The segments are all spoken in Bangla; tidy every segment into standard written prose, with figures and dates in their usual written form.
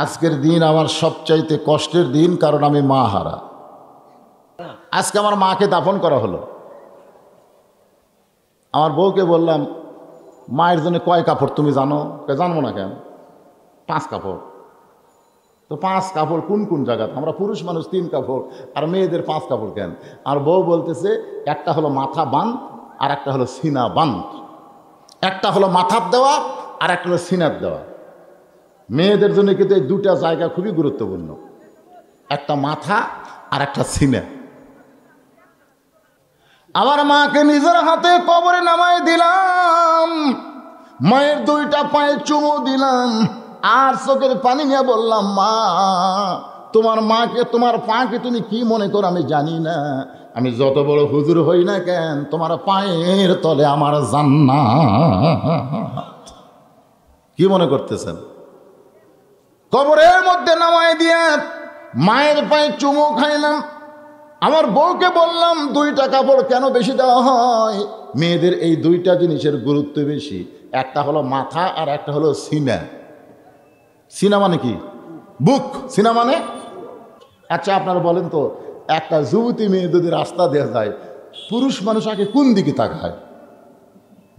আজকের দিন আমার সবচাইতে কষ্টের দিন, কারণ আমি মা হারা। আজকে আমার মাকে দাফন করা হলো। আমার বউকে বললাম, মায়ের জন্য কয় কাপড় তুমি জানো? জানবো না কেন? 5 কাপড়। তো 5 কাপড় কোন কোন জায়গাতে? আমরা পুরুষ মানুষ 3 কাপড়, আর মেয়েদের 5 কাপড় কেন? আর বউ বলতেছে, একটা হলো মাথা বাঁধ, আর একটা হলো সিনা বাঁধ। একটা হলো মাথার দেওয়া, আর একটা হলো সিনার দেওয়া। মেয়েদের জন্য কিন্তু এই 2টা জায়গা খুবই গুরুত্বপূর্ণ, একটা মাথা আর একটা সিনা। আমার মাকে নিজের হাতে কবরে নামায় দিলাম, মায়ের 2টা পায়ে চুমু দিলাম, আর চোখের পানি নিয়ে বললাম, মা, তোমার মাকে, তোমার পাকে তুমি কি মনে করো আমি জানি না। আমি যত বড় হুজুর হই না কেন, তোমার পায়ের তলে আমার জান্নাত। কি মনে করতেছেন? কবরের মধ্যে নামায় দিয়ে মায়ের পায়ে চুমু খাইলাম। আমার বউকে বললাম, 2টা কাপড় কেন বেশি দেওয়া হয়? মেয়েদের এই 2টা জিনিসের গুরুত্ব বেশি, একটা হলো মাথা আর একটা হলো সিনা। সিনা মানে কি? বুক। সিনা মানে? আচ্ছা আপনারা বলেন তো, একটা যুবতী মেয়ে যদি রাস্তা দেওয়া যায়, পুরুষ মানুষ আগে কোন দিকে তাকায়?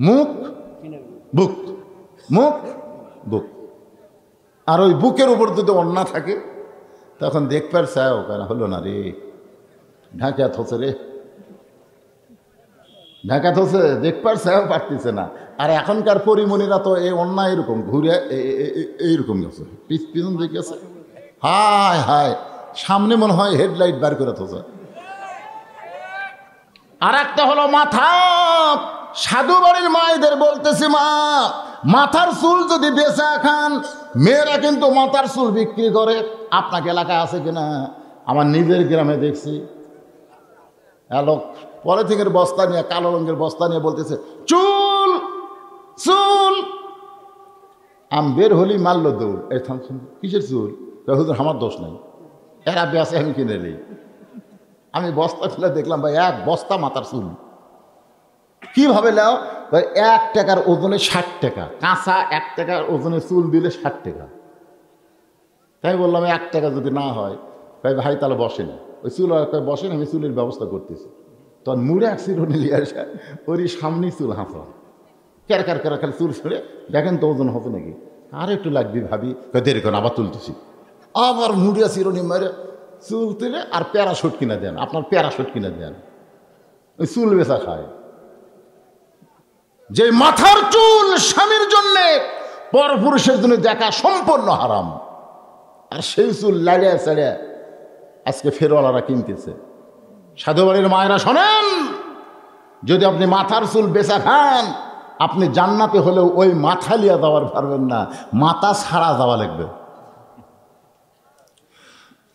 মুখ, বুক, মুখ, বুক। আর ওই বুকের উপর যদি ওড়না থাকে, তখন দেখবার চাও কেন হলো না রে, ঢাকা থসে রে, ঢাকা থসে, দেখবার চাও পারতেছে না। আর এখনকার পরিমণিরা তো এই ওড়না এরকম ঘুরে এইরকম গেছে, পিছন দিকে গেছে, হায় হায়, সামনে মনে হয় হেডলাইট বার করে থসে। আর একটা হলো মাথা। সাধু বাড়ির মায়েদের বলতেছি, মা, মাথার চুল যদি বেচা খান, মেয়েরা কিন্তু মাথার চুল বিক্রি করে। আপনাকে এলাকায় আছে কিনা? আমার নিজের গ্রামে দেখছি, লোক পলিথিনের বস্তা নিয়ে, কালো রঙের বস্তা নিয়ে বলতেছে, চুল চুল। আমি বের হলি মারল দৌড়, এই থাম, কিসের চুল? হুজুর আমার দোষ নাই, এরা বেঁচে আমি কিনে নিই। আমি বস্তা খুলে দেখলাম, ভাই 1 বস্তা মাথার চুল। কিভাবে নাও? ভাই 1 টাকার ওজনে 60 টাকা, কাঁচা 1 টাকার ওজনে চুল দিলে 60 টাকা। তাই বললাম 1 টাকা যদি না হয়, ভাই ভাই তাহলে বসেন, ওই চুল বসেন, আমি চুলের ব্যবস্থা করতেছি। তখন মুড়ে এক চিরুনি নিয়ে আসা, ওরই সামনে চুল হাঁফা, ক্যার ক্যার ক্যার খালি চুল ছেড়ে দেখেন তো ওজন হবে নাকি। আর একটু লাগবি ভাবি, দেরি করে আবার তুলতেছি, আবার মুড়িয়া চিরুনি মেরে চুল তুলে আর প্যারাশুট কিনে দেন, আপনার প্যারাশুট কিনে দেন, ওই চুল বেচা খায়। যে মাথার চুল স্বামীর জন্যে, পরপুরুষের জন্য দেখা সম্পূর্ণ হারাম, আর সেই চুল লাড়িয়া চাড়িয়া আজকে ফেরওয়ালারা কিনতেছে। সাধু বাড়ির মায়েরা শোনেন, যদি আপনি মাথার চুল বেচা খান, আপনি জান্নাতে হলেও ওই মাথা লিয়া যাওয়ার পারবেন না, মাথা ছাড়া যাওয়া লাগবে।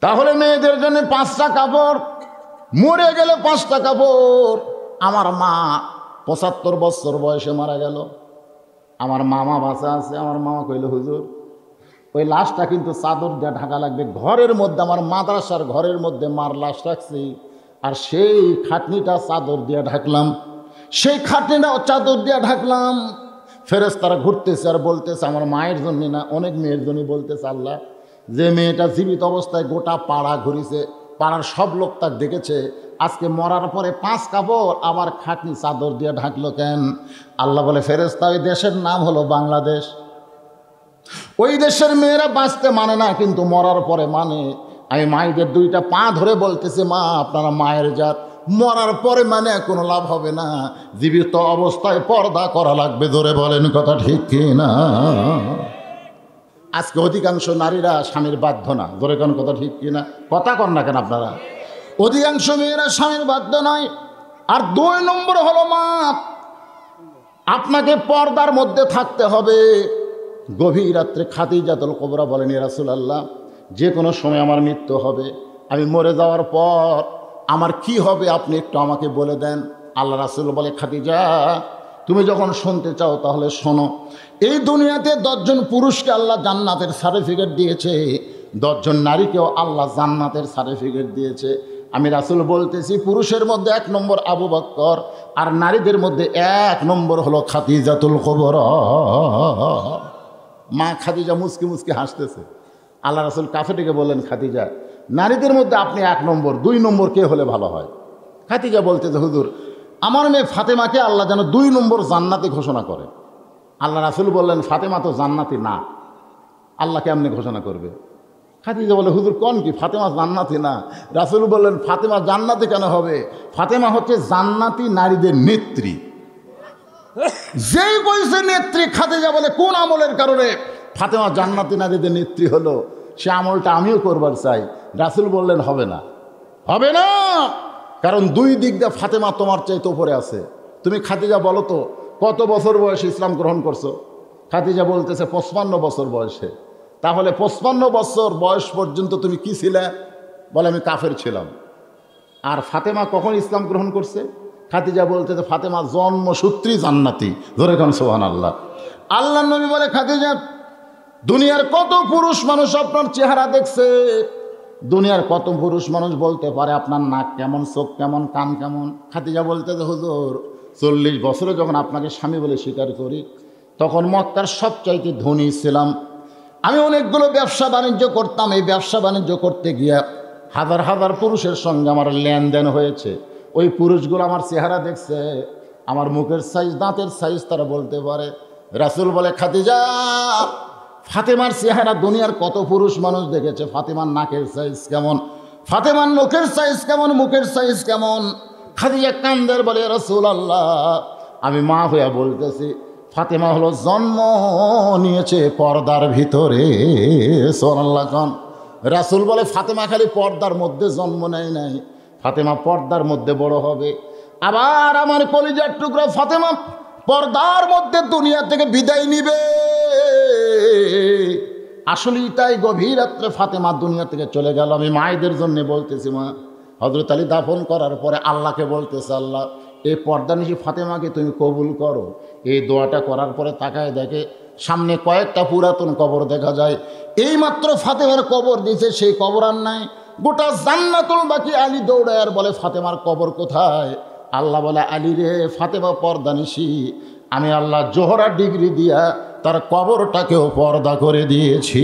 তাহলে মেয়েদের জন্য 5টা কাপড়, মরে গেলে 5টা কাপড়। আমার মা 75 বছর বয়সে মারা গেল, আমার মামা বাঁচা আছে। আমার মামা কইল, হুজুর ওই লাশটা কিন্তু চাদর দিয়ে ঢাকা লাগবে। ঘরের মধ্যে, আমার মাদ্রাসার ঘরের মধ্যে মার লাশ রাখছি, আর সেই খাটনিটা চাদর দিয়ে ঢাকলাম, সেই খাটনিটাও চাদর দিয়ে ঢাকলাম। ফেরেশতারা ঘুরতেছে আর বলতেছে, আমার মায়ের জন্য না, অনেক মেয়ের জন্য বলতেছে, আল্লাহ, যে মেয়েটা জীবিত অবস্থায় গোটা পাড়া ঘুরিছে, পাড়ার সব লোক তার দেখেছে, আজকে মরার পরে 5 কাপড় আবার খাটনি চাদর দিয়ে ঢাকলো কেন? আল্লাহ বলে, ফেরেশতা, ওই দেশের নাম হলো বাংলাদেশ। ওই দেশের মেয়েরা বাঁচতে মানে না, কিন্তু মরার পরে মানে। আমি মায়েদের 2টা পা ধরে বলতেছি, মা, আপনারা মায়ের জাত, মরার পরে মানে কোনো লাভ হবে না, জীবিত অবস্থায় পর্দা করা লাগবে। ধরে বলেন কথা ঠিক কি না? আজকে অধিকাংশ নারীরা স্বামীর বাধ্য না, ধরে কোন কথা ঠিক কি না? কথা কন না কেন আপনারা? অধিকাংশ মেয়েরা স্বামীর বাধ্য নয়। আর 2 নম্বর হলো, মা, আপনাকে পর্দার মধ্যে থাকতে হবে। গভীর রাত্রে খাদিজাতুল কুবরা বলেন, ইয়া রাসূলুল্লাহ, যে কোনো সময় আমার মৃত্যু হবে, আমি মরে যাওয়ার পর আমার কি হবে আপনি একটু আমাকে বলে দেন। আল্লাহ রাসূল বলে, খাদিজা, তুমি যখন শুনতে চাও তাহলে শোনো। এই দুনিয়াতে 10 জন পুরুষকে আল্লাহ জান্নাতের সার্টিফিকেট দিয়েছে, 10 জন নারীকেও আল্লাহ জান্নাতের সার্টিফিকেট দিয়েছে। আমি রাসূল বলতেছি, পুরুষের মধ্যে 1 নম্বর আবু বকর, আর নারীদের মধ্যে 1 নম্বর হলো খাদিজাতুল কুবরা। মা খাদিজা মুচকি মুচকি হাসতেছে, আল্লাহ রাসূল কাফেরটিকে বললেন, খাদিজা, নারীদের মধ্যে আপনি 1 নম্বর, 2 নম্বর কে হলে ভালো হয়? খাদিজা বলতে যে, হুজুর, আমার মেয়ে ফাতেমাকে আল্লাহ যেন 2 নম্বর জান্নাতি ঘোষণা করে। আল্লাহ রাসূল বললেন, ফাতেমা তো জান্নাতি না, আল্লাহ কেমনে ঘোষণা করবে? খাদিজা বলে, হুজুর কোন কি, ফাতেমা জান্নাতি না? রাসূল বললেন, ফাতেমা জান্নাতি কেন হবে? ফাতেমা হচ্ছে জান্নাতি নারীদের নেত্রী। যেই কইছে নেত্রী, খাদিজা বলে, কোন আমলের কারণে ফাতেমা জান্নাতি নারীদের নেত্রী হলো? সে আমলটা আমিও করবার চাই। রাসূল বললেন, হবে না, হবে না, কারণ 2 দিক দিয়ে ফাতেমা তোমার চাইতে উপরে আছে। তুমি খাদিজা বলো তো, কত বছর বয়সে ইসলাম গ্রহণ করছো? খাদিজা বলতেছে 55 বছর বয়সে। তাহলে 55 বছর বয়স পর্যন্ত তুমি কি ছিলে? বলে, আমি কাফের ছিলাম। আর ফাতেমা কখন ইসলাম গ্রহণ করছে? খাদিজা বলতেছে, ফাতেমা জন্মসূত্রেই জান্নাতি। ধরে কোন সুবহানাল্লাহ। আল্লাহ নবী বলে, খাদিজা, দুনিয়ার কত পুরুষ মানুষ আপনার চেহারা দেখছে, দুনিয়ার কত পুরুষ মানুষ বলতে পারে আপনার নাক কেমন, চোখ কেমন, কান কেমন? খাদিজা বলতেছে, হুজুর, 40 বছরে যখন আপনাকে স্বামী বলে স্বীকার করি, তখন মক্কার সবচাইতে ধনী ছিলাম। আমি অনেকগুলো ব্যবসা বাণিজ্য করতাম। এই ব্যবসা বাণিজ্য করতে গিয়ে হাজার হাজার পুরুষের সঙ্গে আমার লেনদেন হয়েছে। ওই পুরুষগুলো আমার চেহারা দেখছে, আমার মুখের সাইজ, দাঁতের সাইজ তারা বলতে পারে। রাসূল বলে, খাদিজা, ফাতেমার চেহারা দুনিয়ার কত পুরুষ মানুষ দেখেছে, ফাতেমার নাকের সাইজ কেমন, ফাতেমার নখের সাইজ কেমন, মুখের সাইজ কেমন? খাদিজা কান্দের বলে, রাসূলুল্লাহ, আমি মা হইয়া বলতেছি, ফাতেমা হলো জন্ম নিয়েছে পর্দার ভিতরে। সুবহানাল্লাহ খান। রাসূল বলে, ফাতেমা খালি পর্দার মধ্যে জন্ম নেয় নাই, ফাতেমা পর্দার মধ্যে বড় হবে। আবার আমার কলিজার টুকরা ফাতেমা পর্দার মধ্যে দুনিয়া থেকে বিদায় নিবে। আসলেই তাই, গভীর রাত্রে ফাতেমা দুনিয়া থেকে চলে গেল। আমি মায়েদের জন্য বলতেছি, মা, হযরত আলী দাফন করার পরে আল্লাহকে বলতেছে, আল্লাহ, এই পর্দানিশী ফাতেমাকে তুমি কবুল করো। এই দোয়াটা করার পরে তাকায় দেখে সামনে কয়েকটা পুরাতন কবর দেখা যায়। এইমাত্র ফাতেমার কবর দিয়েছে, সেই কবর আর নাই। গোটা জান্নাতুল বাকি আলী দৌড়ায় আর বলে, ফাতেমার কবর কোথায়? আল্লাহ বলে, আলী রে, ফাতেমা পর্দানিশী, আমি আল্লাহ জোহরা ডিগ্রি দিয়া তার কবরটাকেও পর্দা করে দিয়েছি।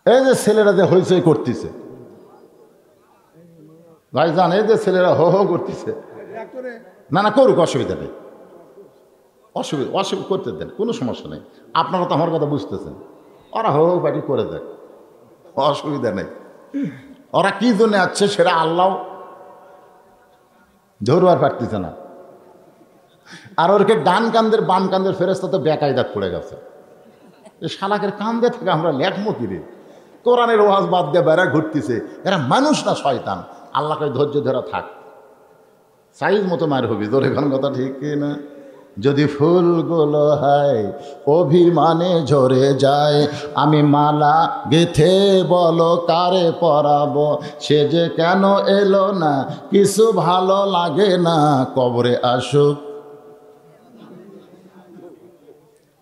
এই যে ছেলেরা যে হইচই করতেছে, ভাইজান, এই যে ছেলেরা হো হো করতেছে, না না করুক, অসুবিধা নেই, অসুবিধা করতে দেন, কোনো সমস্যা নেই। আপনারা তো আমার কথা বুঝতেছেন। ওরা হো হো পাটি করে দেন, অসুবিধা নেই। ওরা কি জন্য আছে সেটা আল্লাহ ধরবার পারতেছে না। আর ওরকে ডান কান্দের বাম কান্দের ফেরেশতা তো বেকায়দাত পড়ে গেছে। এই শালাকের কান্দে থেকে আমরা লেখমো কি রে? কোরআনের ওয়াজ বাদ দিয়ে বেড়া ঘুরতেছে। এরা মানুষ না শয়তান। আল্লাহকে ধৈর্য ধরা থাক, সাইজ মতো মার হবি। তোর এখন কথা ঠিক না? যদি ফুলগুলো হয় অভিমানে ঝরে যায়, আমি মালা গেথে বলো কারে পরাবো, সে যে কেন এলো না, কিছু ভালো লাগে না, কবরে আসুক।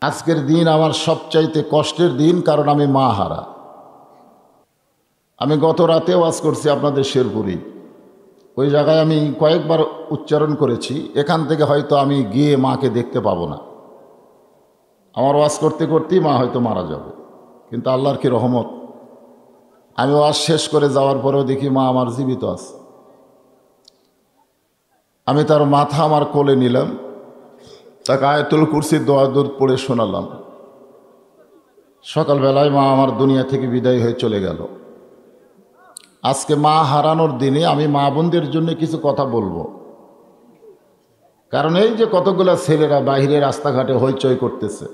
আজকের দিন আমার সবচাইতে কষ্টের দিন, কারণ আমি মা হারা। আমি গত রাতে ওয়াজ করছি আপনাদের শেরপুরি, ওই জায়গায় আমি কয়েকবার উচ্চারণ করেছি, এখান থেকে হয়তো আমি গিয়ে মাকে দেখতে পাবো না। আমার ওয়াজ করতে করতেই মা হয়তো মারা যাবে, কিন্তু আল্লাহর কি রহমত, আমি ওয়াজ শেষ করে যাওয়ার পরেও দেখি মা আমার জীবিত আছে। আমি তার মাথা আমার কোলে নিলাম, তাকে আয়াতুল কুরসির দোয়া দূর পড়ে শোনালাম। সকালবেলায় মা আমার দুনিয়া থেকে বিদায় হয়ে চলে গেল। আজকে মা হারানোর দিনে আমি মা বোনদের জন্য কিছু কথা বলবো, কারণ এই যে কতগুলো ছেলেরা বাইরে রাস্তাঘাটে হইচই করতেছে,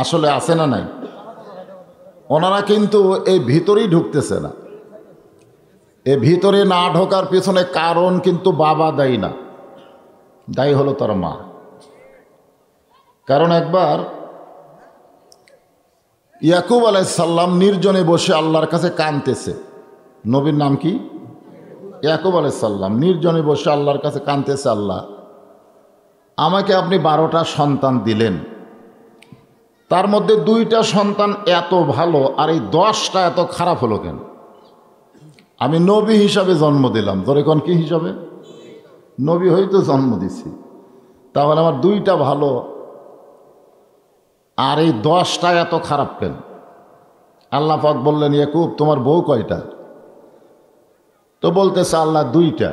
আসলে আছে না নাই? ওনারা কিন্তু এই ভিতরেই ঢুকতেছে না। এ ভিতরে না ঢোকার পেছনে কারণ কিন্তু বাবা দায়ী না, দায়ী হলো তার মা। কারণ একবার ইয়াকুব আলাইহিস সালাম নির্জনে বসে আল্লাহর কাছে কাঁদতেছে। নবীর নাম কি? ইয়াকুব আলাইহিস সালাম নির্জনে বসে আল্লাহর কাছে কাঁদতেছে, আল্লাহ, আমাকে আপনি 12টা সন্তান দিলেন, তার মধ্যে 2টা সন্তান এত ভালো আর এই 10টা এত খারাপ হলো কেন? আমি নবী হিসাবে জন্ম দিলাম, ধরে কোন কি হিসাবে? নবী হয়তো জন্ম দিছি, তাহলে আমার 2টা ভালো আর এই 10টা এত খারাপ কেন? আল্লাহ পাক বললেন, ইয়াকুব তোমার বউ কয়টা? তো বলতেছে আল্লাহ 2টা।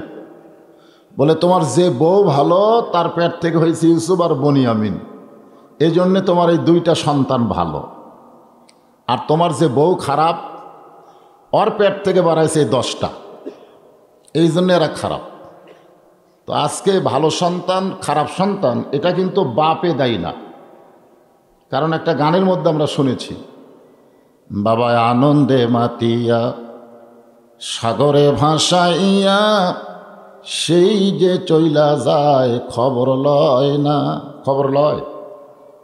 বলে তোমার যে বউ ভালো তার পেট থেকে হয়েছে ইউসুফ আর বনিয়ামিন, এই জন্যে তোমার এই 2টা সন্তান ভালো। আর তোমার যে বউ খারাপ ওর পেট থেকে বাড়াইছে এই 10টা, এই জন্য এরা খারাপ। তো আজকে ভালো সন্তান খারাপ সন্তান এটা কিন্তু বাপে দায়ী না। কারণ একটা গানের মধ্যে আমরা শুনেছি, বাবা আনন্দে মাতিয়া সাগরে ভাসাইয়া সেই যে চইলা যায় খবর লয় না। খবর লয়?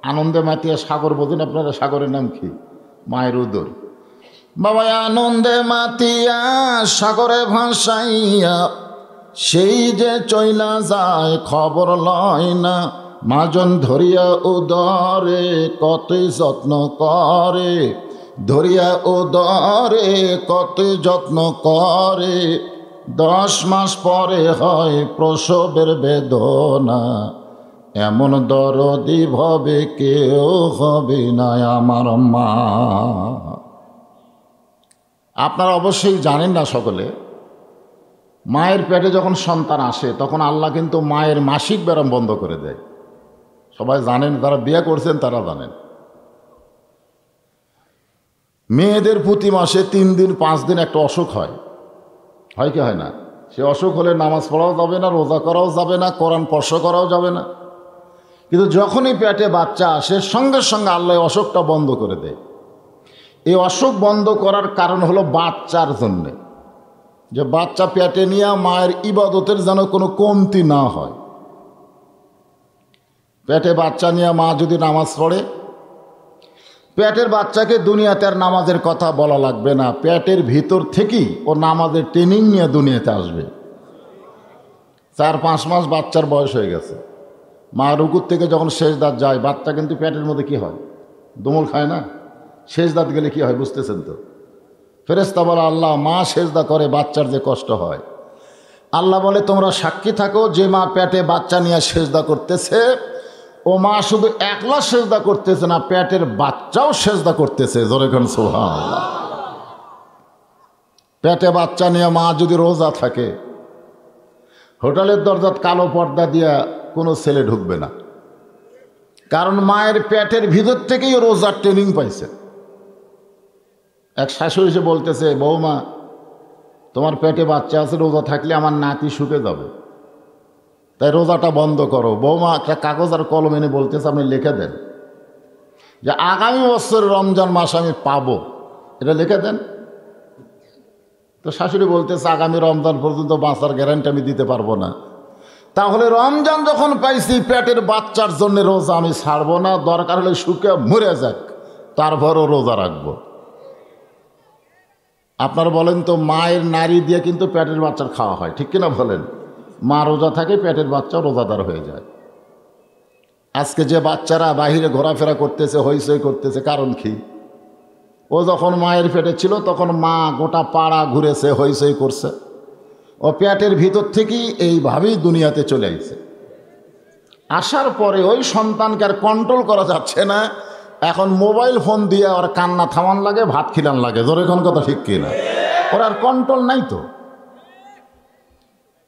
আনন্দে মাতিয়া সাগর বোঝেন আপনারা? সাগরের নাম কি? মায়ের উদর। বাবা আনন্দে মাতিয়া সাগরে ভাসাইয়া সেই যে চইলা যায় খবর লয় না। মাজন ধরিয়া উদরে কতই যত্ন করে, ধরিয়া উদরে কতই যত্ন করে। 10 মাস পরে হয় প্রসবের বেদনা, এমন দরদি ভবে কেউ হবে না আমার মা। আপনারা অবশ্যই জানেন না সকলে, মায়ের পেটে যখন সন্তান আসে তখন আল্লাহ কিন্তু মায়ের মাসিক ব্যায়াম বন্ধ করে দেয়। সবাই জানেন, যারা বিয়ে করছেন তারা জানেন। মেয়েদের প্রতি মাসে 3 দিন 5 দিন একটা অসুখ হয়, হয় কি হয় না? সে অসুখ হলে নামাজ পড়াও যাবে না, রোজা করাও যাবে না, কোরআন স্পর্শ করাও যাবে না। কিন্তু যখনই পেটে বাচ্চা আসে সঙ্গে সঙ্গে আল্লাহ অসুখটা বন্ধ করে দেয়। এই অসুখ বন্ধ করার কারণ হলো বাচ্চার জন্যে, যে বাচ্চা পেটে নিয়ে মায়ের ইবাদতের যেন কোনো কমতি না হয়। পেটে বাচ্চা নিয়ে মা যদি নামাজ পড়ে, পেটের বাচ্চাকে দুনিয়াতে আর নামাজের কথা বলা লাগবে না, পেটের ভিতর থেকেই ও নামাজের ট্রেনিং নিয়ে দুনিয়াতে আসবে। 4-5 মাস বাচ্চার বয়স হয়ে গেছে, মা রুকুর থেকে যখন শেষ দাঁত যায়, বাচ্চা কিন্তু পেটের মধ্যে কি হয়? দমল খায় না? শেষ দাঁত গেলে কি হয় বুঝতেছেন তো? ফেরেশতা বলে, আল্লাহ মা সেজদা করে বাচ্চার যে কষ্ট হয়। আল্লাহ বলে, তোমরা সাক্ষী থাকো, যে মা পেটে বাচ্চা নিয়ে সেজদা করতেছে ও মা শুধু একলা সেজদা করতেছে না, পেটের বাচ্চাও সেজদা করতেছে। জোরে কোন সুবহানাল্লাহ। পেটে বাচ্চা নিয়ে মা যদি রোজা থাকে, হোটেলের দরজাত কালো পর্দা দিয়া কোনো ছেলে ঢুকবে না, কারণ মায়ের পেটের ভিতর থেকেই রোজার ট্রেনিং পাইছে। এক শাশুড়ি এসে বলতেছে, বৌমা তোমার পেটে বাচ্চা আছে, রোজা থাকলে আমার নাতি শুকে যাবে, তাই রোজাটা বন্ধ করো। বৌমা একটা কাগজ আর কলম এনে বলতেছে, আপনি লিখে দেন যে আগামী বছর রমজান মাস আমি পাবো, এটা লিখে দেন। তো শাশুড়ি বলতেছে, আগামী রমজান পর্যন্ত বাঁচার গ্যারান্টি আমি দিতে পারবো না। তাহলে রমজান যখন পাইছি, পেটের বাচ্চার জন্য রোজা আমি ছাড়বো না, দরকার হলে শুকে মরে যাক, তারপরও রোজা রাখবো। আপনারা বলেন তো, মায়ের নারী দিয়ে কিন্তু পেটের বাচ্চার খাওয়া হয়, ঠিক কিনা বলেন? মা রোজা থাকে, পেটের বাচ্চা রোজাদার হয়ে যায়। আজকে যে বাচ্চারা বাহিরে ঘোরাফেরা করতেছে, হইচই করতেছে, কারণ কি? ও যখন মায়ের পেটে ছিল তখন মা গোটা পাড়া ঘুরেছে, হইচই করছে, ও পেটের ভিতর থেকেই এইভাবেই দুনিয়াতে চলে আসছে। আসার পরে ওই সন্তানকে আর কন্ট্রোল করা যাচ্ছে না, এখন মোবাইল ফোন দিয়ে ওর কান্না থামান লাগে, ভাত খিলান লাগে। জোরে কোন কথা ঠিক কিনা? ওর আর কন্ট্রোল নাই। তো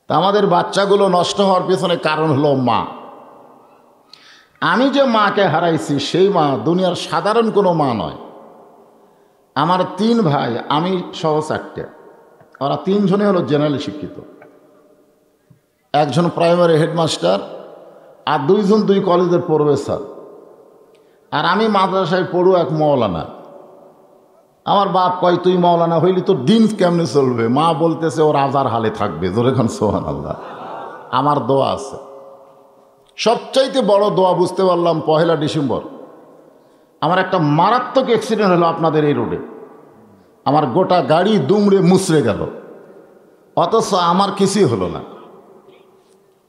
আমাদের বাচ্চাগুলো নষ্ট হওয়ার পেছনে কারণ হলো মা। আমি যে মাকে হারাইছি সেই মা দুনিয়ার সাধারণ কোনো মা নয়। আমার 3 ভাই, আমি সহ 4টে, ওরা 3 জনে হলো জেনারেলি শিক্ষিত, একজন প্রাইমারি হেডমাস্টার আর 2 জন 2 কলেজের প্রফেসর, আর আমি মাদ্রাসায় পড়ু এক মৌলানা। আমার বাপ কয়, তুই মৌলানা হইলি তোর দিন কেমনে চলবে? মা বলতেছে, ও রাজার হালে থাকবে। জোরে খান সুবহানাল্লাহ। আমার দোয়া আছে, সবচাইতে বড় দোয়া বুঝতে পারলাম 1 ডিসেম্বর আমার একটা মারাত্মক অ্যাক্সিডেন্ট হলো আপনাদের এই রোডে। আমার গোটা গাড়ি দুমড়ে মুচড়ে গেল, অথচ আমার কিছুই হলো না।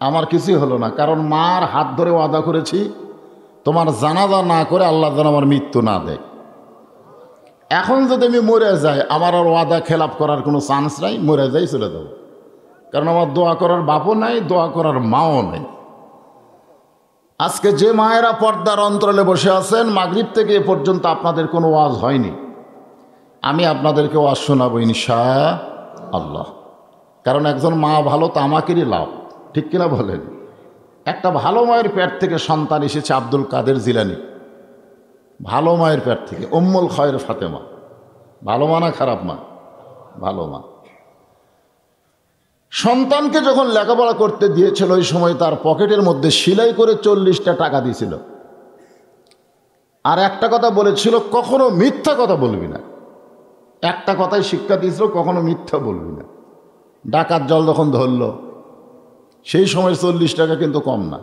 আমার কিছুই হলো না, কারণ মার হাত ধরে ওয়াদা করেছি, তোমার জানাজা না করে আল্লাহ যেন আমার মৃত্যু না দেয়। এখন যদি আমি মরে যাই, আমার আর ওয়াদা খেলাপ করার কোনো চান্স নাই, মরে যাই চলে যাব। কারণ আমার দোয়া করার বাপও নাই, দোয়া করার মাও নাই। আজকে যে মায়েরা পর্দার অন্তরালে বসে আছেন, মাগরিব থেকে এ পর্যন্ত আপনাদের কোনো ওয়াজ হয়নি, আমি আপনাদেরকে ওয়াজ শোনাবো ইনশাআল্লাহ। কারণ একজন মা ভালো তো আমাকেরই লাভ, ঠিক কিনা বলেন? একটা ভালো মায়ের পেট থেকে সন্তান এসেছে আব্দুল কাদের জিলানী, ভালো মায়ের পেট থেকে, উম্মুল খয়ের ফাতেমা। ভালো মা না খারাপ মা? ভালো মা। সন্তানকে যখন লেখাপড়া করতে দিয়েছিল ওই সময় তার পকেটের মধ্যে সেলাই করে 40টা টাকা দিয়েছিল, আর একটা কথা বলেছিল, কখনো মিথ্যা কথা বলবি না। একটা কথাই শিক্ষা দিয়েছিল, কখনো মিথ্যা বলবি না। ডাকাত জল যখন ধরল, সেই সময় 40 টাকা কিন্তু কম না।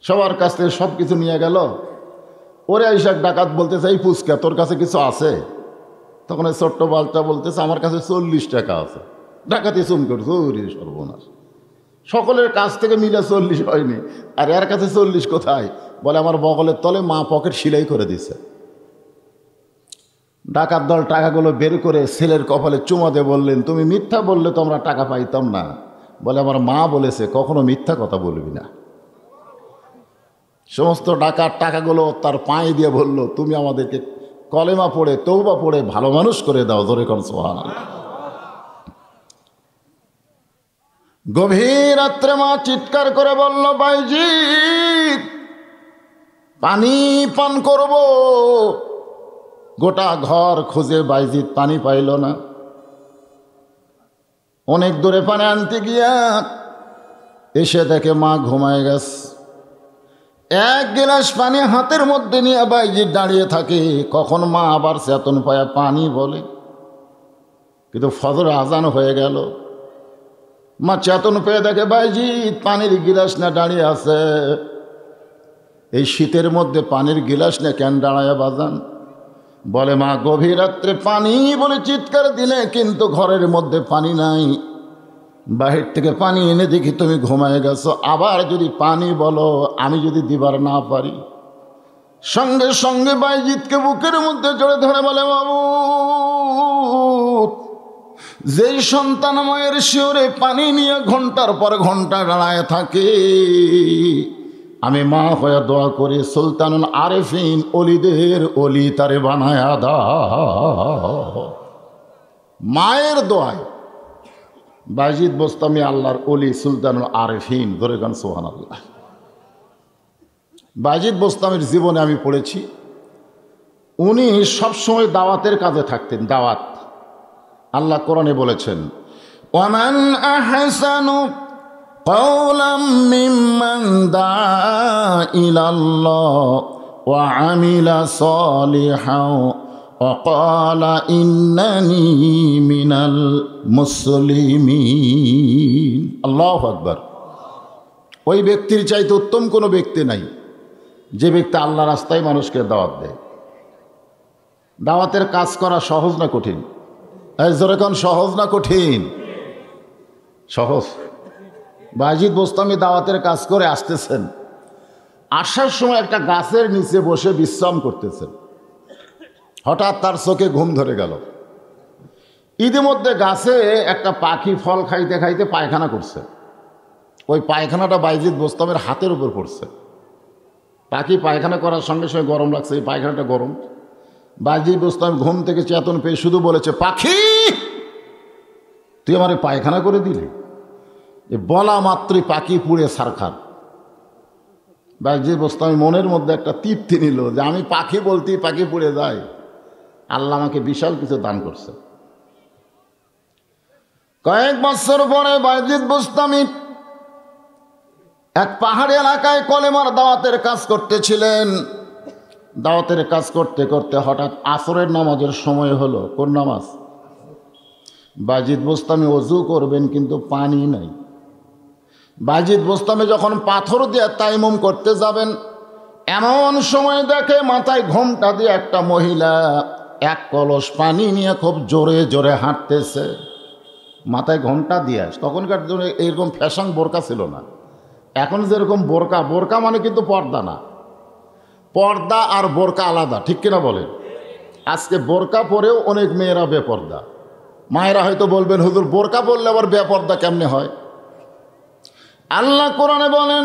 সবার কাছ থেকে সব কিছু নিয়ে গেল। ওরে আইসাক ডাকাত বলতেছে, এই পুচকা তোর কাছে কিছু আছে? তখন এই ছোট্ট বালটা বলতেছে, আমার কাছে 40 টাকা আছে। ডাকাতি চুম করছে, ওরে সর্বনাশ, সকলের কাছ থেকে মিলে 40 হয়নি, আর এর কাছে 40 কোথায়? বলে আমার বগলের তলে মা পকেট সেলাই করে দিছে। ডাকাত দল টাকাগুলো বের করে ছেলের কপালে চুমা দিয়ে বললেন, তুমি মিথ্যা বললে তো আমরা টাকা পাইতাম না। বলে আমার মা বলেছে কখনো মিথ্যা কথা বলবি না। সমস্ত ডাকাত টাকাগুলো তার পায়ে দিয়ে বলল, তুমি আমাদেরকে কলেমা পড়ে তওবা পড়ে ভালো মানুষ করে দাও। জোরে কোন সুবহানাল্লাহ। গভীর রাত্রে মা চিৎকার করে বলল, বাইজিৎ পানি পান করব। গোটা ঘর খুঁজে বাইজিৎ পানি পাইল না। অনেক দূরে পানি আনতে গিয়া এসে দেখে মা ঘুমায় গেছে। এক গিলাস পানি হাতের মধ্যে নিয়ে বাইজিৎ দাঁড়িয়ে থাকে, কখন মা আবার চেতন পায়া পানি বলে। কিন্তু ফজর আজান হয়ে গেল। মা চেতন পেয়ে দেখে বাইজিৎ পানির গিলাস না দাঁড়িয়ে আছে। এই শীতের মধ্যে পানির গিলাস না কেন দাঁড়ায় বাজান? বলে মা গভীর রাত্রে পানি বলে চিৎকার দিলে, কিন্তু ঘরের মধ্যে পানি নাই। বাহির থেকে পানি এনে দেখি তুমি ঘুমায় গেছো। আবার যদি পানি বলো, আমি যদি দিবার না পারি। সঙ্গে সঙ্গে বাইজিৎকে বুকের মধ্যে জড়ে ধরে বলে, বাবু, যেই সন্তান মায়ের শিওরে পানি নিয়ে ঘন্টার পর ঘন্টা দাঁড়ায় থাকে, আমি মা হয়ে দোয়া করি, সুলতানুল আরেফিন অলিদের অলি তারে বানায়া দাও। মায়ের দোয়ায় বাইজিৎ বোস্তামি আল্লাহর অলি, সুলতানুল আরেফিন। ধরে গান সুবহানাল্লাহ। বাইজিৎ বোস্তামির জীবনে আমি পড়েছি, উনি সবসময় দাওয়াতের কাজে থাকতেন। দাওয়াত, আল্লাহ কোরআনে বলেছেন, ওয়ামান আহসানু قولا ممن دعا إلى الله وعمل صالحا وقال إنني من المسلمين। আল্লাহু আকবার। ওই ব্যক্তির চাইতে উত্তম কোনো ব্যক্তি নাই যে ব্যক্তি আল্লাহ রাস্তায় মানুষকে দাওয়াত দেয়। দাওয়াতের কাজ করা সহজ না কঠিন? জোরে কোন, সহজ না কঠিন? সহজ। বাইজিৎ বোস্তামি দাওয়াতের কাজ করে আসতেছেন। আসার সময় একটা গাছের নিচে বসে বিশ্রাম করতেছেন। হঠাৎ তার চোখে ঘুম ধরে গেল। ইতিমধ্যে গাছে একটা পাখি ফল খাইতে খাইতে পায়খানা করছে। ওই পায়খানাটা বাইজিৎ বোস্তামের হাতের উপর পড়ছে। পাখি পায়খানা করার সঙ্গে সঙ্গে গরম লাগছে, এই পায়খানাটা গরম। বাইজিৎ বোস্তামি ঘুম থেকে চেতন পেয়ে শুধু বলেছে, পাখি তুই আমার পায়খানা করে দিলি। বলা মাত্রই পাখি পুড়ে ছারখার। বাইজিৎ বোস্তামি মনের মধ্যে একটা তৃপ্তি নিল যে আমি পাখি বলতেই পাখি পুড়ে যায়, আল্লাহ আমাকে বিশাল কিছু দান করছে। কয়েক বছর পরে বাইজিৎ বোস্তামি এক পাহাড়ি এলাকায় কলেমার দাওয়াতের কাজ করতেছিলেন। দাওয়াতের কাজ করতে করতে হঠাৎ আসরের নামাজের সময় হলো। কোন নামাজ? বাইজিৎ বোস্তামি ওযু করবেন, কিন্তু পানি নাই। বাইজিৎ বোস্তামি যখন পাথর দিয়ে তায়াম্মুম করতে যাবেন, এমন সময় দেখে মাথায় ঘোমটা দিয়ে একটা মহিলা এক কলস পানি নিয়ে খুব জোরে জোরে হাঁটতেছে। মাথায় ঘোমটা দিয়ে। তখনকার জন্য এইরকম ফ্যাশন বোরকা ছিল না। এখন যেরকম বোরকা, বোরকা মানে কিন্তু পর্দা না। পর্দা আর বোরকা আলাদা, ঠিক কিনা বলেন? আজকে বোরকা পরেও অনেক মেয়েরা বেপর্দা। মায়েরা হয়তো বলবেন, হুজুর বোরকা পরলে আবার বেপর্দা কেমনে হয়? আল্লাহ কোরআনে বলেন,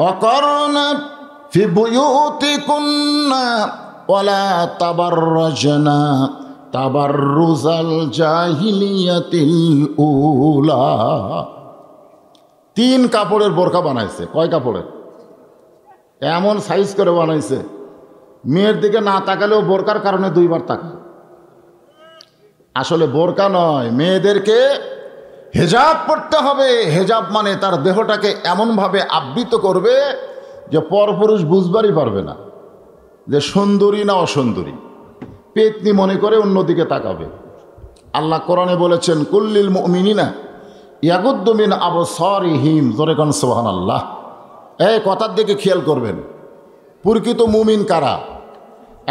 অকরনা ফি বুয়ুতিকুন্না ওয়ালা তাবাররাজনা তাবাররুজাল জাহিলিয়াতিল উলা। 3 কাপড়ের বোরকা বানাইছে। কয় কাপড়ের? এমন সাইজ করে বানাইছে, মেয়ের দিকে না তাকালেও বোরকার কারণে 2 বার তাকায়। আসলে বোরকা নয়, মেয়েদেরকে হেজাব পড়তে হবে। হেজাব মানে তার দেহটাকে এমনভাবে আবৃত করবে যে পরপুরুষ বুঝবারই পারবে না যে সুন্দরী না অসুন্দরী। পেতনি মনে করে অন্যদিকে তাকাবে। আল্লাহ কোরআনে বলেছেন, কুল্লিল মুমিনিনা ইয়াগুদ্দু মিন আবসারিহিম। জোরে কোন সুবহানাল্লাহ। এই কথার দিকে খেয়াল করবেন, প্রকৃত মুমিন কারা?